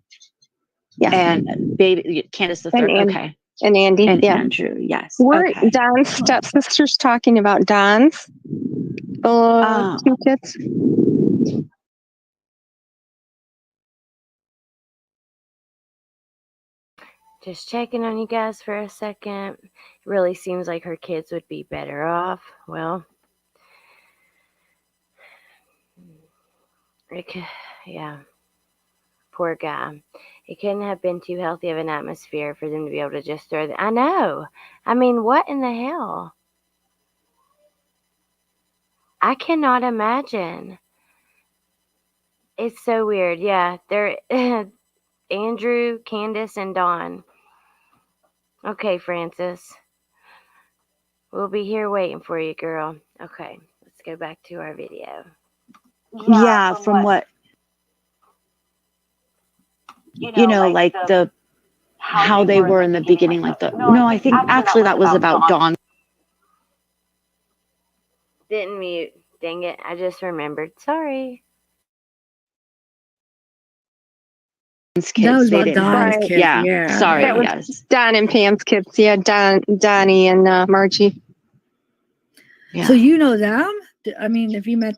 and baby Candace the third. Okay. And Andy. And Andrew, yes. Weren't Don's stepsisters talking about Don's two kids? Just checking on you guys for a second. It really seems like her kids would be better off. Well, yeah. Poor guy. It couldn't have been too healthy of an atmosphere for them to be able to just throw I know. I mean, what in the hell? I cannot imagine. It's so weird. Yeah, they're Andrew, Candace, and Dawn. Okay, Francis. We'll be here waiting for you, girl. Okay, let's go back to our video. Yeah, from what like the how they were in the beginning, like no, I think actually that was about Dawn. Didn't mute. Dang it, I just remembered. Sorry. That Kids, was they about didn't Don's have. kids. Yeah, sorry, That was yes. Don and Pam's kids. Yeah, Donnie and Margie. Yeah. So you know them? I mean, have you met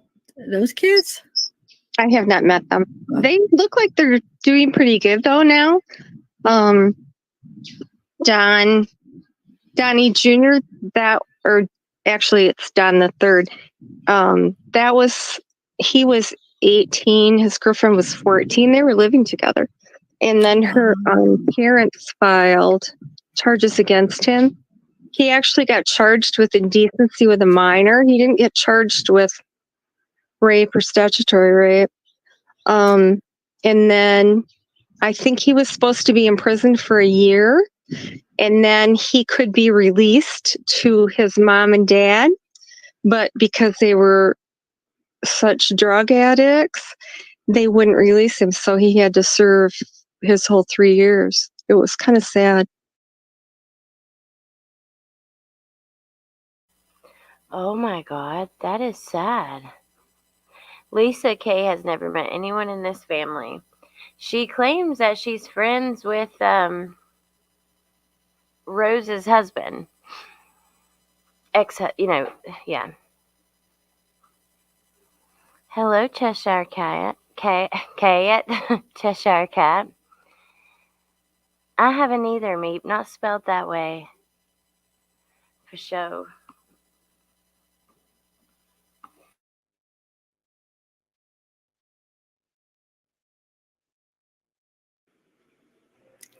those kids? I have not met them. They look like they're doing pretty good though now. Donnie Jr. or actually it's Don the third. He was 18. His girlfriend was 14. They were living together, and then her parents filed charges against him. He actually got charged with indecency with a minor. He didn't get charged with rape or statutory rape. And then I think he was supposed to be in prison for a year, and then he could be released to his mom and dad. But because they were such drug addicts, they wouldn't release him. So he had to serve his whole 3 years. It was kind of sad. Oh my God, that is sad. Lisa Kay has never met anyone in this family. She claims that she's friends with Rose's husband. Yeah. Hello, Cheshire Cat. Cat. Cheshire Cat. I haven't either, Meep. Not spelled that way. For sure.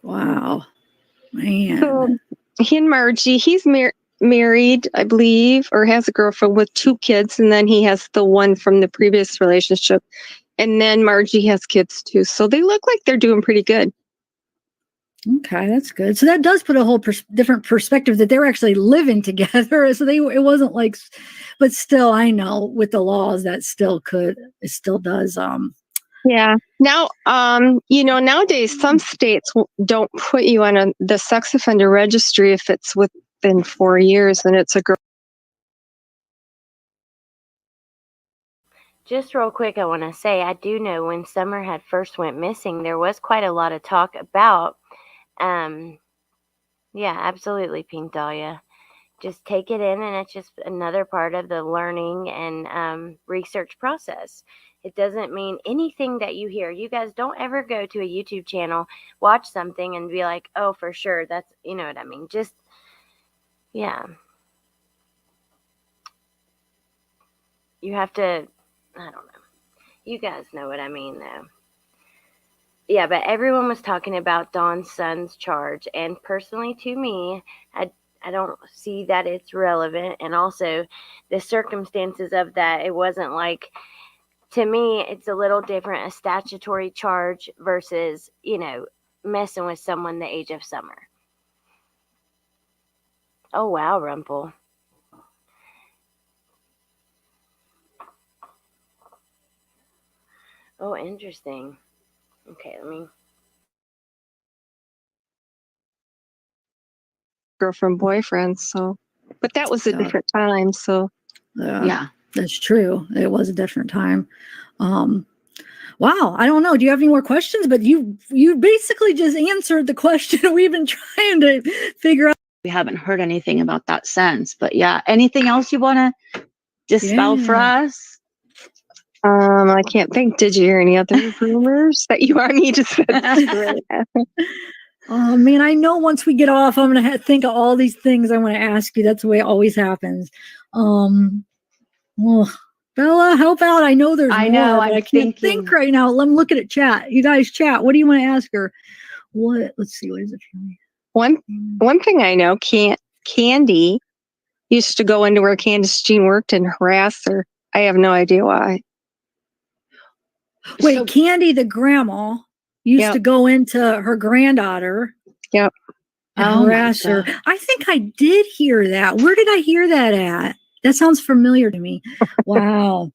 Wow. Man. So he and Margie, he's married, I believe, or has a girlfriend with 2 kids, and then he has the one from the previous relationship. And then Margie has kids too. So they look like they're doing pretty good. Okay, that's good. So that does put a whole different perspective that they're actually living together. So it wasn't like, but still, I know with the laws that it still does. Yeah. Now, nowadays some states don't put you on the sex offender registry if it's within 4 years and it's a girl. Just real quick, I want to say I do know when Summer had first went missing, there was quite a lot of talk about, yeah, absolutely, Pink Dahlia. Just take it in, and it's just another part of the learning and research process. It doesn't mean anything that you hear. You guys don't ever go to a YouTube channel, watch something, and be like, oh, for sure, that's, you know what I mean? Just, yeah. You have to, I don't know. You guys know what I mean, though. Yeah, but everyone was talking about Dawn's son's charge, and personally to me, I don't see that it's relevant, and also the circumstances of that, it wasn't like, to me, it's a little different, a statutory charge versus, messing with someone the age of Summer. Oh, wow, Rumple. Oh, interesting. Okay, let me... Girlfriend, boyfriend. So, but that was a different time. So, yeah, that's true. It was a different time. Wow, I don't know. Do you have any more questions? But you basically just answered the question we've been trying to figure out. We haven't heard anything about that since. But yeah, anything else you want to dispel for us? I can't think. Did you hear any other rumors that you want me to say? Oh man, I know once we get off, I'm gonna think of all these things I want to ask you. That's the way it always happens. Well, Bella, help out. I know there's I more, know, but I'm I can't think thinking. right now. Let me look at it. Chat. You guys chat. What do you want to ask her? What? Let's see. What is it? One thing I know, Candy used to go into where Candace Jean worked and harass her. I have no idea why. Wait, So, Candy, the grandma, used Yep. to go into her granddaughter Yep. and oh my harass her. God. I think I did hear that. Where did I hear that at? That sounds familiar to me. Wow.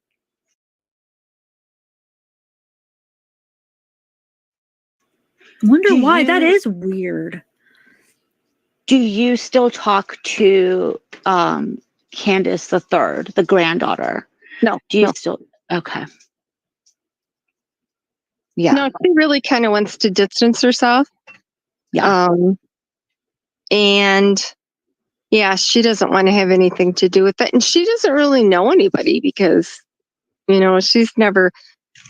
Wonder why. That is weird. Do you still talk to Candace the third, the granddaughter? No. Do you No. still? Okay. Yeah. No, she really kind of wants to distance herself. Yeah. And yeah, she doesn't want to have anything to do with it. And she doesn't really know anybody because, she's never,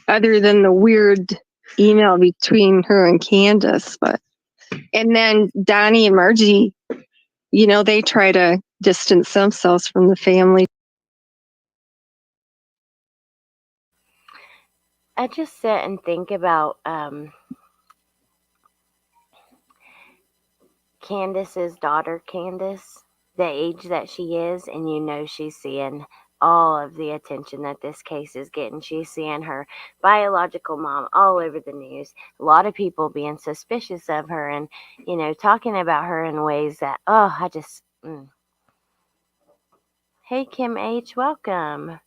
other than the weird email between her and Candace. And then Donnie and Margie, they try to distance themselves from the family. I just sit and think about Candace's daughter, Candace, the age that she is, and she's seeing all of the attention that this case is getting. She's seeing her biological mom all over the news. A lot of people being suspicious of her and, talking about her in ways that, I just. Hey, Kim H., welcome.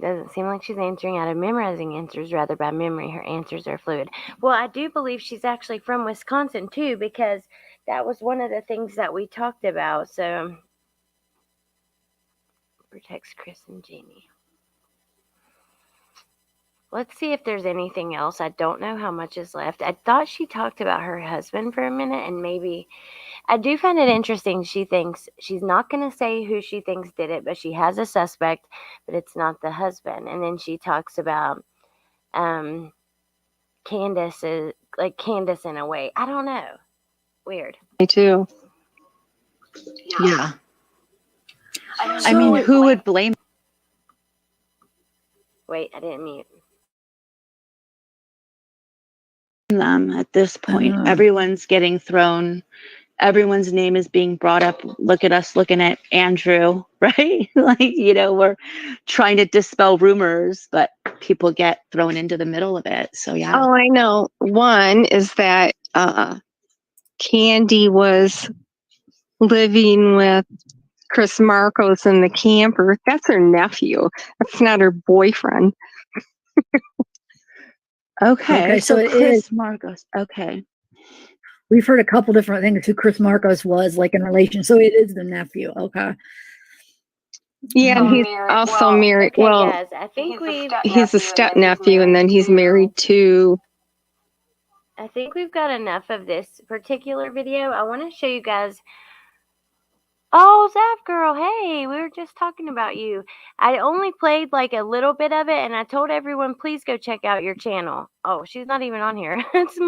Doesn't seem like she's answering out of memorizing answers, rather by memory. Her answers are fluid. Well, I do believe she's actually from Wisconsin, too, because that was one of the things that we talked about. So, protects Chris and Jeannie. Let's see if there's anything else. I don't know how much is left. I thought she talked about her husband for a minute, and maybe I do find it interesting. She thinks she's not going to say who she thinks did it, but she has a suspect, but it's not the husband. And then she talks about Candace is like Candace in a way. I don't know. Weird. Me too. Yeah. I mean, who would blame Wait, I didn't mute. them at this point? Everyone's getting thrown. Everyone's name is being brought up. Look at us looking at Andrew, right? We're trying to dispel rumors, but people get thrown into the middle of it. So, yeah. Oh, I know. One is that Candy was living with Chris Marcos in the camper. That's her nephew. That's not her boyfriend. Okay, so it Chris is. Marcos. Okay. We've heard a couple different things who Chris Marcos was like in relation. So it is the nephew. Okay. Yeah, and he's also married. Okay, well, guys, I think he's a step nephew, and then he's married to. I think we've got enough of this particular video. I want to show you guys. Oh, Zap Girl, hey, we were just talking about you. I only played like a little bit of it, and I told everyone, please go check out your channel. Oh, she's not even on here. That's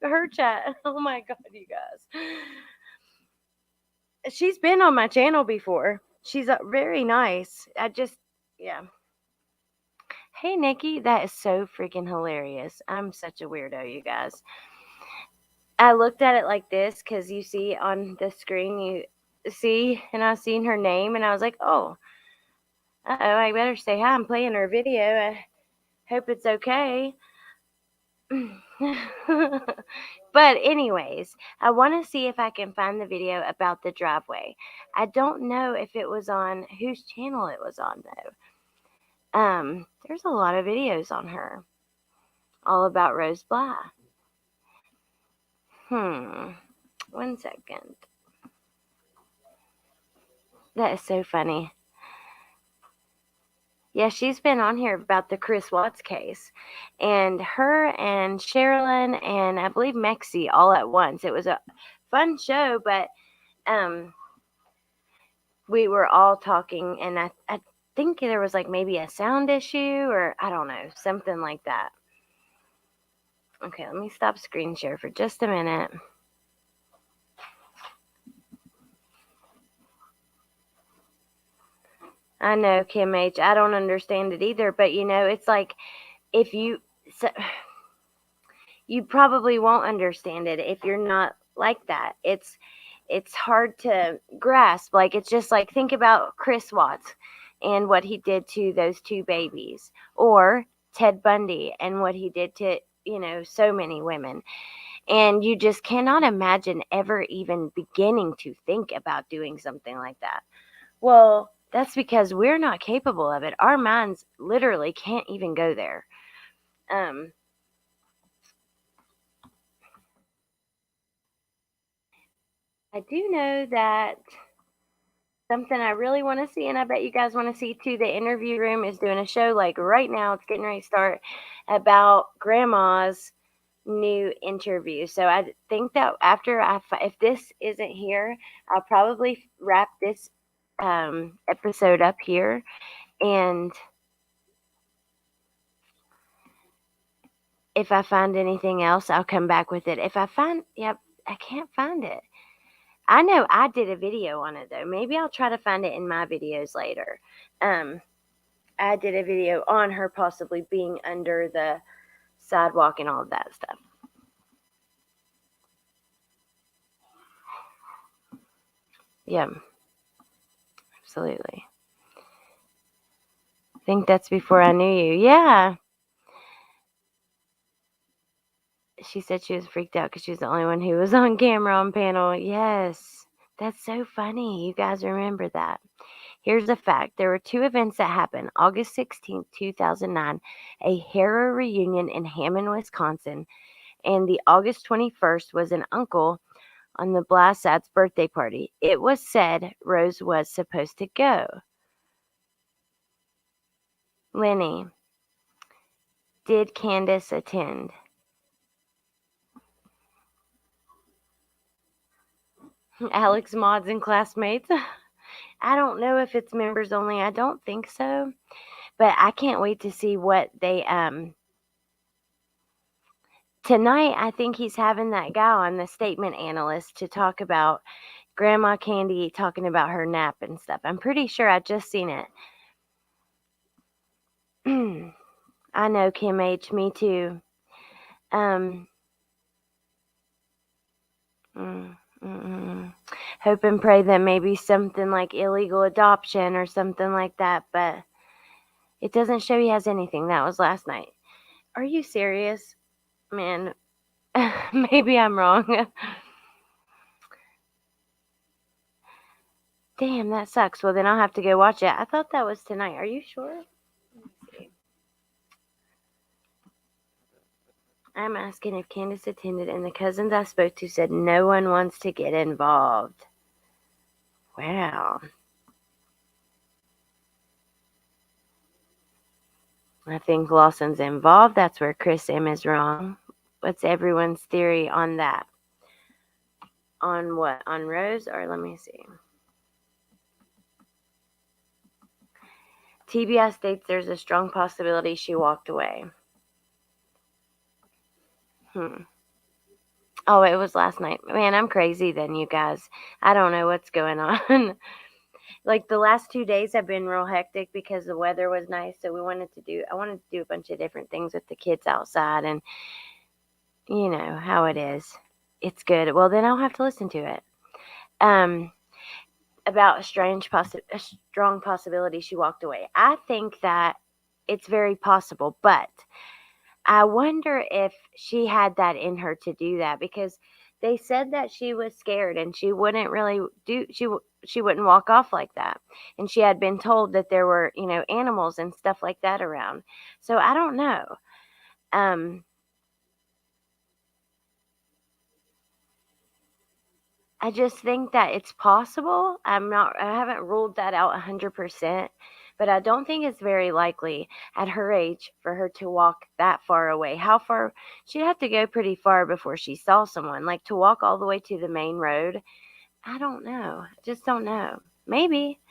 her chat. Oh my God, you guys. She's been on my channel before. She's very nice. Yeah. Hey, Nikki, that is so freaking hilarious. I'm such a weirdo, you guys. I looked at it like this because you see on the screen, and I seen her name, and I was like, oh, I better say hi. I'm playing her video. I hope it's okay. But anyways, I want to see if I can find the video about the driveway. I don't know if it was on whose channel it was on though. There's a lot of videos on her, all about Rose Bly. 1 second. That is so funny. Yeah, she's been on here about the Chris Watts case. And her and Sherilyn and I believe Mexi all at once. It was a fun show, but we were all talking, and I think there was like maybe a sound issue or I don't know, something like that. Okay, let me stop screen share for just a minute. I know, Kim H. I don't understand it either, but it's like if you probably won't understand it if you're not like that. It's hard to grasp. Like, it's just like, think about Chris Watts and what he did to those two babies, or Ted Bundy and what he did to so many women. And you just cannot imagine ever even beginning to think about doing something like that. Well, that's because we're not capable of it. Our minds literally can't even go there. I do know that something I really want to see, and I bet you guys want to see too, the interview room is doing a show like right now. It's getting ready to start about grandma's new interview. So I think that after if this isn't here, I'll probably wrap this episode up here. And if I find anything else, I'll come back with it. If I find, yep, I can't find it. I know I did a video on it though. Maybe I'll try to find it in my videos later. I did a video on her possibly being under the sidewalk and all of that stuff. Yeah, absolutely. I think that's before I knew you. Yeah. She said she was freaked out because she was the only one who was on camera on panel. Yes. That's so funny. You guys remember that. Here's a fact. There were two events that happened. August 16th, 2009, a Hera reunion in Hammond, Wisconsin. And the August 21st was an uncle on the Blassad's birthday party. It was said Rose was supposed to go. Lenny, did Candace attend? Alex, mods, and classmates. I don't know if it's members only. I don't think so. But I can't wait to see what they tonight. I think he's having that guy on, the statement analyst, to talk about Grandma Candy talking about her nap and stuff. I'm pretty sure I just seen it. I know, Kim H. Me too. Hope and pray that maybe something like illegal adoption or something like that, but it doesn't show he has anything. That was last night. Are you serious? Man, maybe I'm wrong. Damn, that sucks. Well, then I'll have to go watch it. I thought that was tonight. Are you sure? Let me see. I'm asking if Candace attended, and the cousins I spoke to said no one wants to get involved. Wow. I think Lawson's involved. That's where Chris M is wrong. What's everyone's theory on that? On what? On Rose? Or let me see. TBI states there's a strong possibility she walked away. Oh, it was last night. Man, I'm crazy then, you guys. I don't know what's going on. Like, the last 2 days have been real hectic because the weather was nice. So I wanted to do a bunch of different things with the kids outside, and you know how it is. It's good. Well, then I'll have to listen to it. About a strong possibility she walked away. I think that it's very possible, but I wonder if she had that in her to do that, because they said that she was scared and she wouldn't really she wouldn't walk off like that, and she had been told that there were animals and stuff like that around. So I don't know. I just think that it's possible. I haven't ruled that out 100%, but I don't think it's very likely at her age for her to walk that far away. How far? She'd have to go pretty far before she saw someone. Like, to walk all the way to the main road. I don't know. I just don't know. Maybe.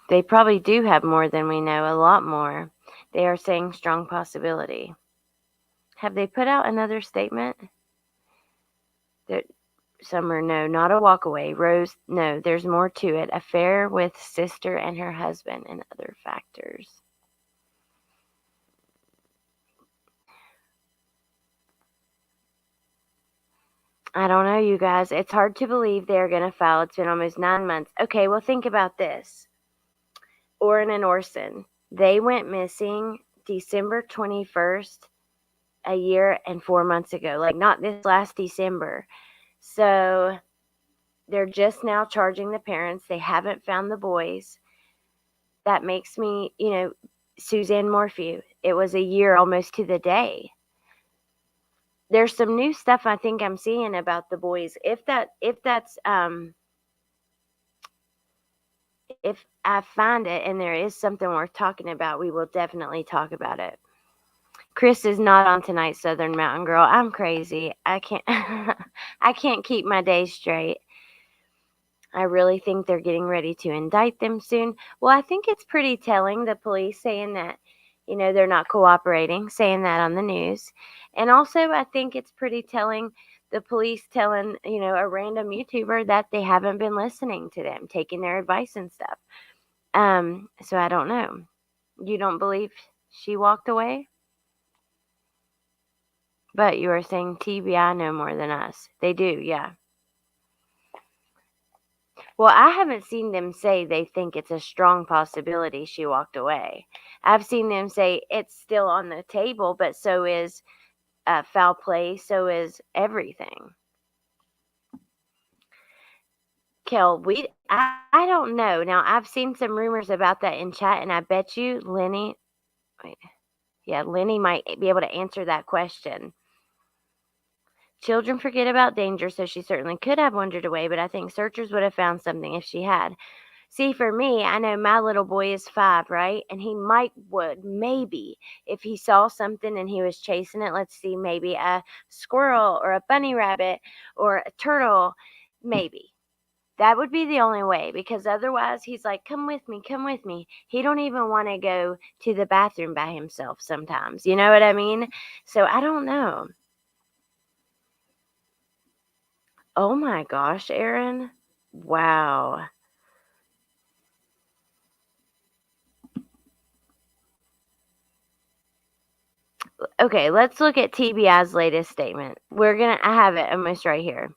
They probably do have more than we know, a lot more. They are saying strong possibility. Have they put out another statement? Summer, no, not a walk away. Rose, no, there's more to it. Affair with sister and her husband and other factors. I don't know, you guys. It's hard to believe they're going to file. It's been almost 9 months. Okay, well, think about this. Orrin and Orson, they went missing December 21st, a year and 4 months ago. Like, not this last December. So they're just now charging the parents. They haven't found the boys. That makes me, Suzanne Morphew. It was a year almost to the day. There's some new stuff I think I'm seeing about the boys. If I find it and there is something worth talking about, we will definitely talk about it. Chris is not on tonight, Southern Mountain Girl. I'm crazy. I can't I can't keep my days straight. I really think they're getting ready to indict them soon. Well, I think it's pretty telling, the police saying that, they're not cooperating, saying that on the news. And also, I think it's pretty telling, the police telling, a random YouTuber that they haven't been listening to them, taking their advice and stuff. So I don't know. You don't believe she walked away? But you are saying TBI know more than us. They do, yeah. Well, I haven't seen them say they think it's a strong possibility she walked away. I've seen them say it's still on the table, but so is foul play, so is everything. Kel, I don't know. Now, I've seen some rumors about that in chat, and I bet you Lenny might be able to answer that question. Children forget about danger, so she certainly could have wandered away, but I think searchers would have found something if she had. See, for me, I know my little boy is 5, right? And he maybe, if he saw something and he was chasing it, let's see, maybe a squirrel or a bunny rabbit or a turtle, maybe. That would be the only way, because otherwise he's like, come with me, come with me. He don't even want to go to the bathroom by himself sometimes. You know what I mean? So I don't know. Oh my gosh, Aaron. Wow. Okay, let's look at TBI's latest statement. I have it almost right here.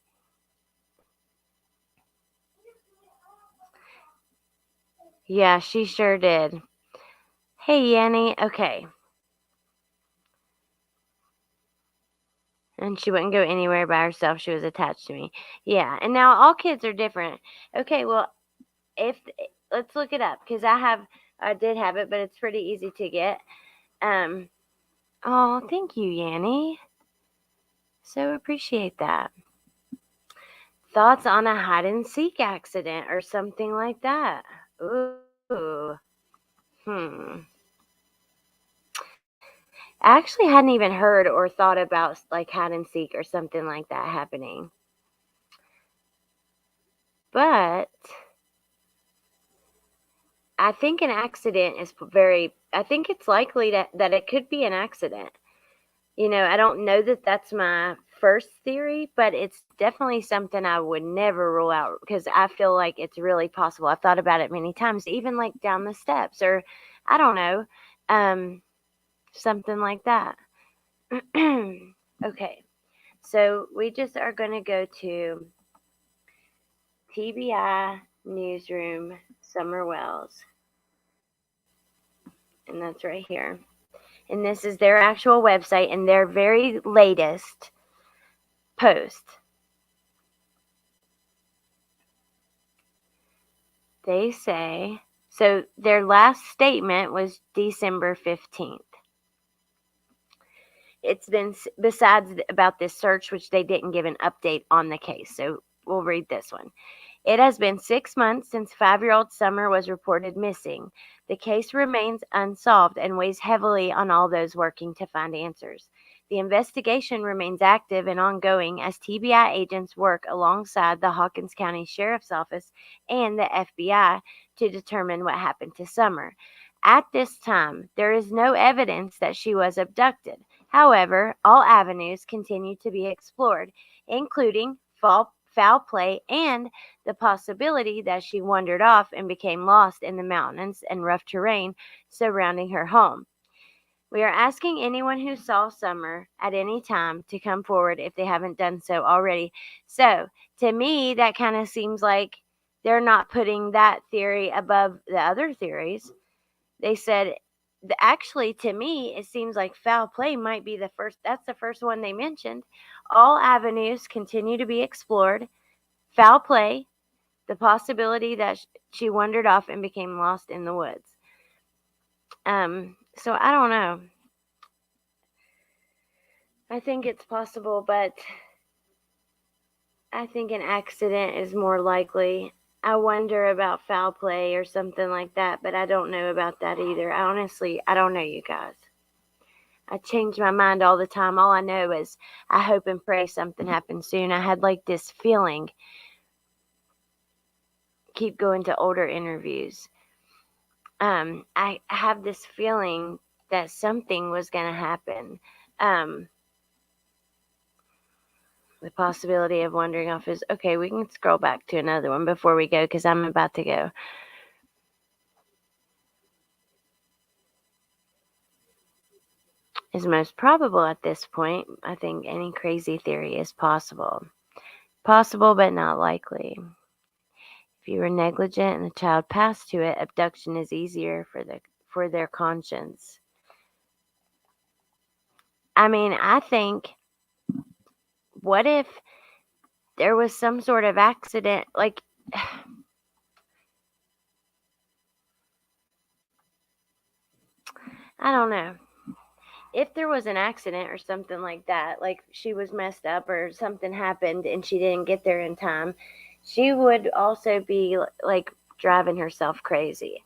Yeah, she sure did. Hey, Yanni. Okay. And she wouldn't go anywhere by herself. She was attached to me. Yeah, and now all kids are different. Okay, well, let's look it up, because I did have it, but it's pretty easy to get. Oh, thank you, Yanni. So appreciate that. Thoughts on a hide and seek accident or something like that? Ooh. I actually hadn't even heard or thought about like hide and seek or something like that happening. But I think an accident is I think it's likely that it could be an accident. I don't know that that's my first theory, but it's definitely something I would never rule out, because I feel like it's really possible. I've thought about it many times, even like down the steps, or I don't know, something like that. Okay, so we just are going to go to TBI Newsroom Summer Wells, and that's right here. And this is their actual website and their very latest post. They say, so their last statement was December 15th. It's been, besides about this search, which they didn't give an update on the case. So we'll read this one. It has been 6 months since 5-year-old Summer was reported missing. The case remains unsolved and weighs heavily on all those working to find answers. The investigation remains active and ongoing as TBI agents work alongside the Hawkins County Sheriff's Office and the FBI to determine what happened to Summer. At this time, there is no evidence that she was abducted. However, all avenues continue to be explored, including foul foul play and the possibility that she wandered off and became lost in the mountains and rough terrain surrounding her home. We are asking anyone who saw Summer at any time to come forward if they haven't done so already. So, to me, that kind of seems like they're not putting that theory above the other theories. They said, actually, to me, it seems like foul play might be the first. That's the first one they mentioned. All avenues continue to be explored. Foul play, the possibility that she wandered off and became lost in the woods. So I don't know. I think it's possible, but I think an accident is more likely. I wonder about foul play or something like that, but I don't know about that either. I don't know, you guys. I change my mind all the time. All I know is I hope and pray something happens soon. I had like this feeling. Keep going to older interviews. I have this feeling that something was going to happen. The possibility of wandering off is okay. We can scroll back to another one before we go because I'm about to go. Is most probable at this point. I think any crazy theory is possible. Possible, but not likely. If you were negligent and the child passed to it, abduction is easier for their conscience. I mean, I think, what if there was some sort of accident, like, I don't know. If there was an accident or something like that, like she was messed up or something happened and she didn't get there in time, she would also be like driving herself crazy,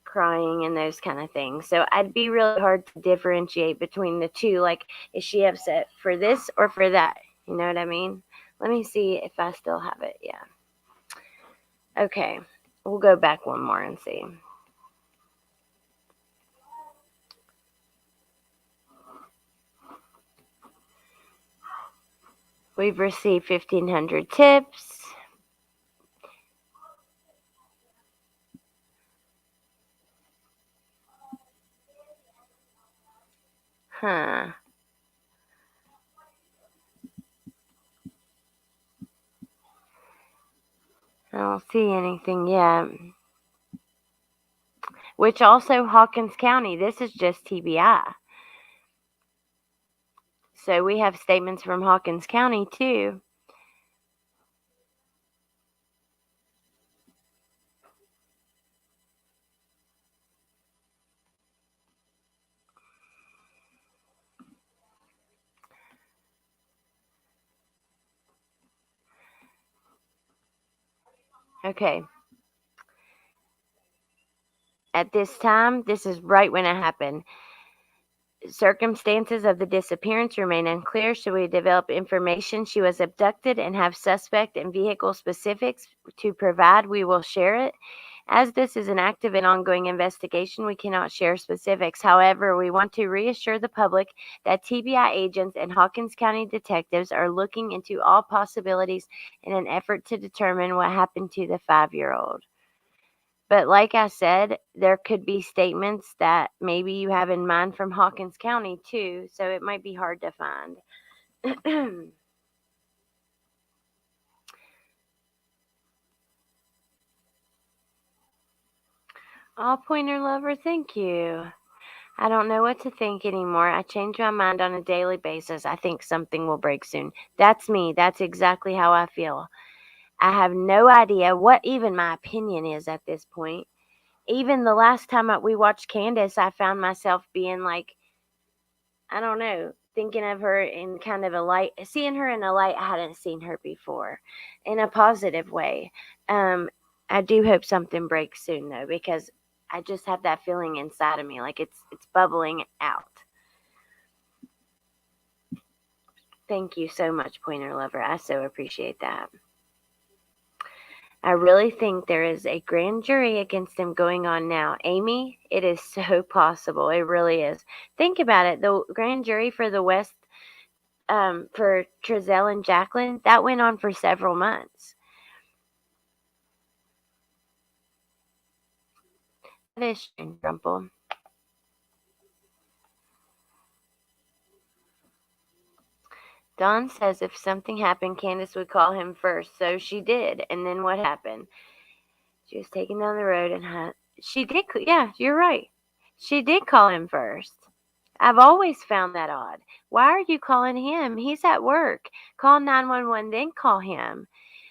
crying and those kind of things. So I'd be really hard to differentiate between the two. Like, is she upset for this or for that? You know what I mean? Let me see if I still have it. Yeah. Okay. We'll go back one more and see. We've received 1,500 tips. Huh. I don't see anything yet. Which also Hawkins County. This is just TBI. So we have statements from Hawkins County too. Okay. At this time, this is right when it happened. Circumstances of the disappearance remain unclear. Should we develop information she was abducted and have suspect and vehicle specifics to provide, we will share it. As this is an active and ongoing investigation, we cannot share specifics. However, we want to reassure the public that TBI agents and Hawkins County detectives are looking into all possibilities in an effort to determine what happened to the 5-year-old. But like I said, there could be statements that maybe you have in mind from Hawkins County too, so it might be hard to find. Oh, Pointer Lover, thank you. I don't know what to think anymore. I change my mind on a daily basis. I think something will break soon. That's me. That's exactly how I feel. I have no idea what even my opinion is at this point. Even the last time we watched Candace, I found myself being like, I don't know, thinking of her in kind of a light, seeing her in a light I hadn't seen her before, in a positive way. I do hope something breaks soon though, because I just have that feeling inside of me, like it's bubbling out. Thank you so much, Pointer Lover. I so appreciate that. I really think there is a grand jury against him going on now. Amy, it is so possible. It really is. Think about it. The grand jury for the West for Trezell and Jacqueline, that went on for several months. That is true, Rumple. Dawn says if something happened, Candace would call him first. So she did. And then what happened? She was taken down the road and she did. Yeah, you're right. She did call him first. I've always found that odd. Why are you calling him? He's at work. Call 911, then call him.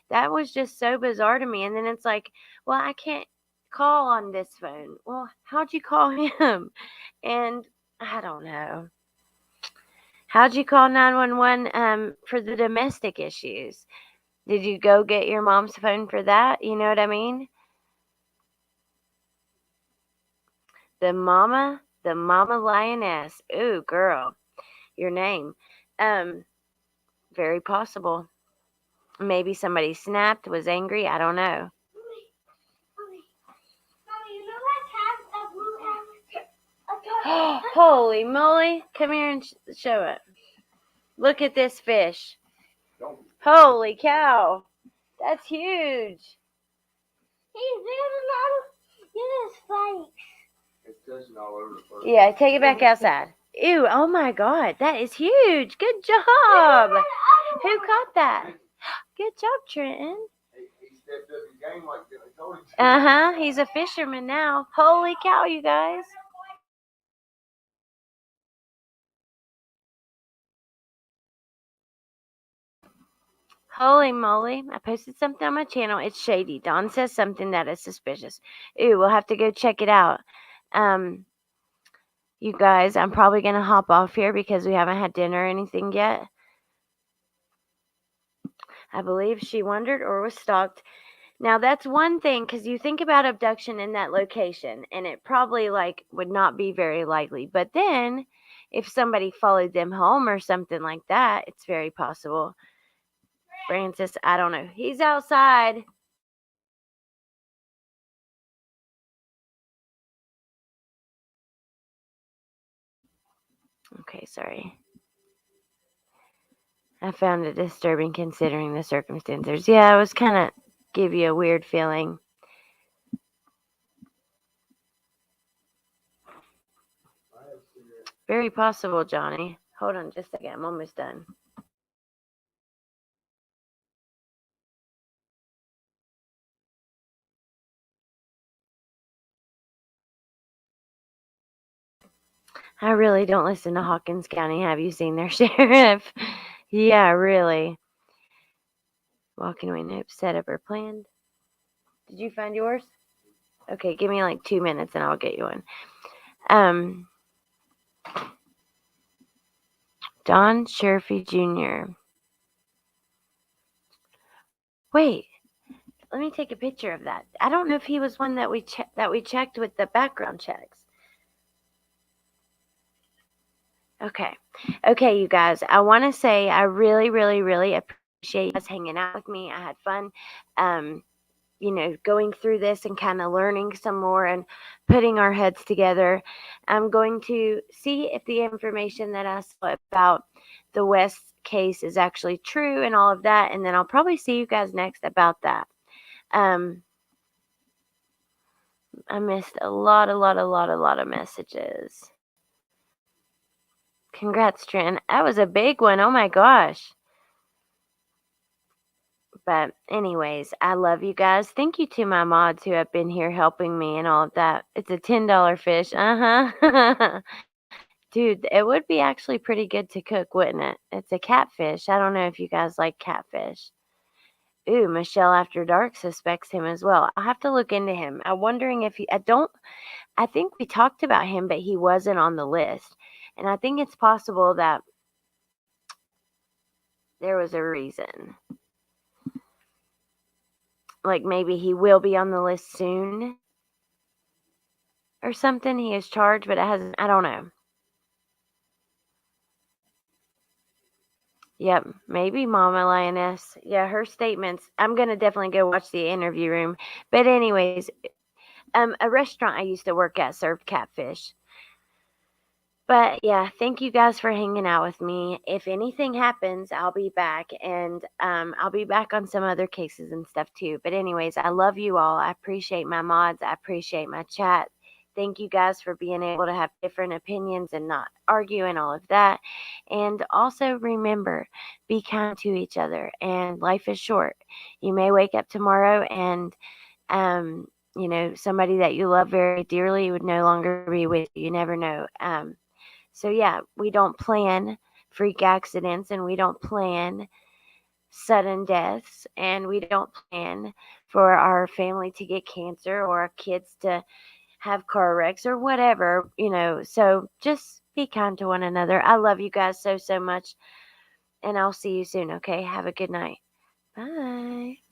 That was just so bizarre to me. And then it's like, well, I can't call on this phone. Well, how'd you call him? And I don't know. How'd you call 911 for the domestic issues? Did you go get your mom's phone for that? You know what I mean? The mama lioness. Ooh, girl, your name. Very possible. Maybe somebody snapped, was angry. I don't know. Holy moly. Come here and show it. Look at this fish. Holy cow. That's huge. He's doing a lot of his face. It's touching all over the place. Yeah, take it back outside. Ew, oh my god, that is huge. Good job. Who caught that? Good job, Trenton. He stepped up his game like I told him to. Uh-huh, he's a fisherman now. Holy cow, you guys. Holy moly. I posted something on my channel. It's shady. Dawn says something that is suspicious. Ooh, we'll have to go check it out. You guys, I'm probably going to hop off here because we haven't had dinner or anything yet. I believe she wandered or was stalked. Now, that's one thing, because you think about abduction in that location, and it probably, would not be very likely. But then, if somebody followed them home or something like that, it's very possible. Francis, I don't know. He's outside. Okay, sorry. I found it disturbing considering the circumstances. Yeah, it was kind of give you a weird feeling. Very possible, Johnny. Hold on just a second. I'm almost done. I really don't listen to Hawkins County. Have you seen their sheriff? Yeah, really. Walking away, nope. Set up or planned. Did you find yours? Okay, give me 2 minutes and I'll get you one. Don Sherfy Jr. Wait, let me take a picture of that. I don't know if he was one that we checked with the background checks. Okay, you guys. I want to say I really, really, really appreciate you guys hanging out with me. I had fun. Going through this and kind of learning some more and putting our heads together. I'm going to see if the information that I saw about the West case is actually true and all of that, and then I'll probably see you guys next about that. I missed a lot of messages. Congrats, Trent. That was a big one. Oh my gosh. But anyways, I love you guys. Thank you to my mods who have been here helping me and all of that. It's a $10 fish. Uh-huh. Dude, it would be actually pretty good to cook, wouldn't it? It's a catfish. I don't know if you guys like catfish. Ooh, Michelle After Dark suspects him as well. I'll have to look into him. I'm wondering if I think we talked about him, but he wasn't on the list. And I think it's possible that there was a reason. Maybe he will be on the list soon or something. He is charged, but I don't know. Yep, maybe Mama Lioness. Yeah, her statements. I'm going to definitely go watch the interview room. But anyways, a restaurant I used to work at served catfish. But yeah, thank you guys for hanging out with me. If anything happens, I'll be back, and I'll be back on some other cases and stuff too. But anyways, I love you all. I appreciate my mods. I appreciate my chat. Thank you guys for being able to have different opinions and not argue and all of that. And also remember, be kind to each other. And life is short. You may wake up tomorrow and somebody that you love very dearly would no longer be with you. You never know. So yeah, we don't plan freak accidents, and we don't plan sudden deaths, and we don't plan for our family to get cancer or our kids to have car wrecks or whatever. So just be kind to one another. I love you guys so, so much, and I'll see you soon, okay? Have a good night. Bye.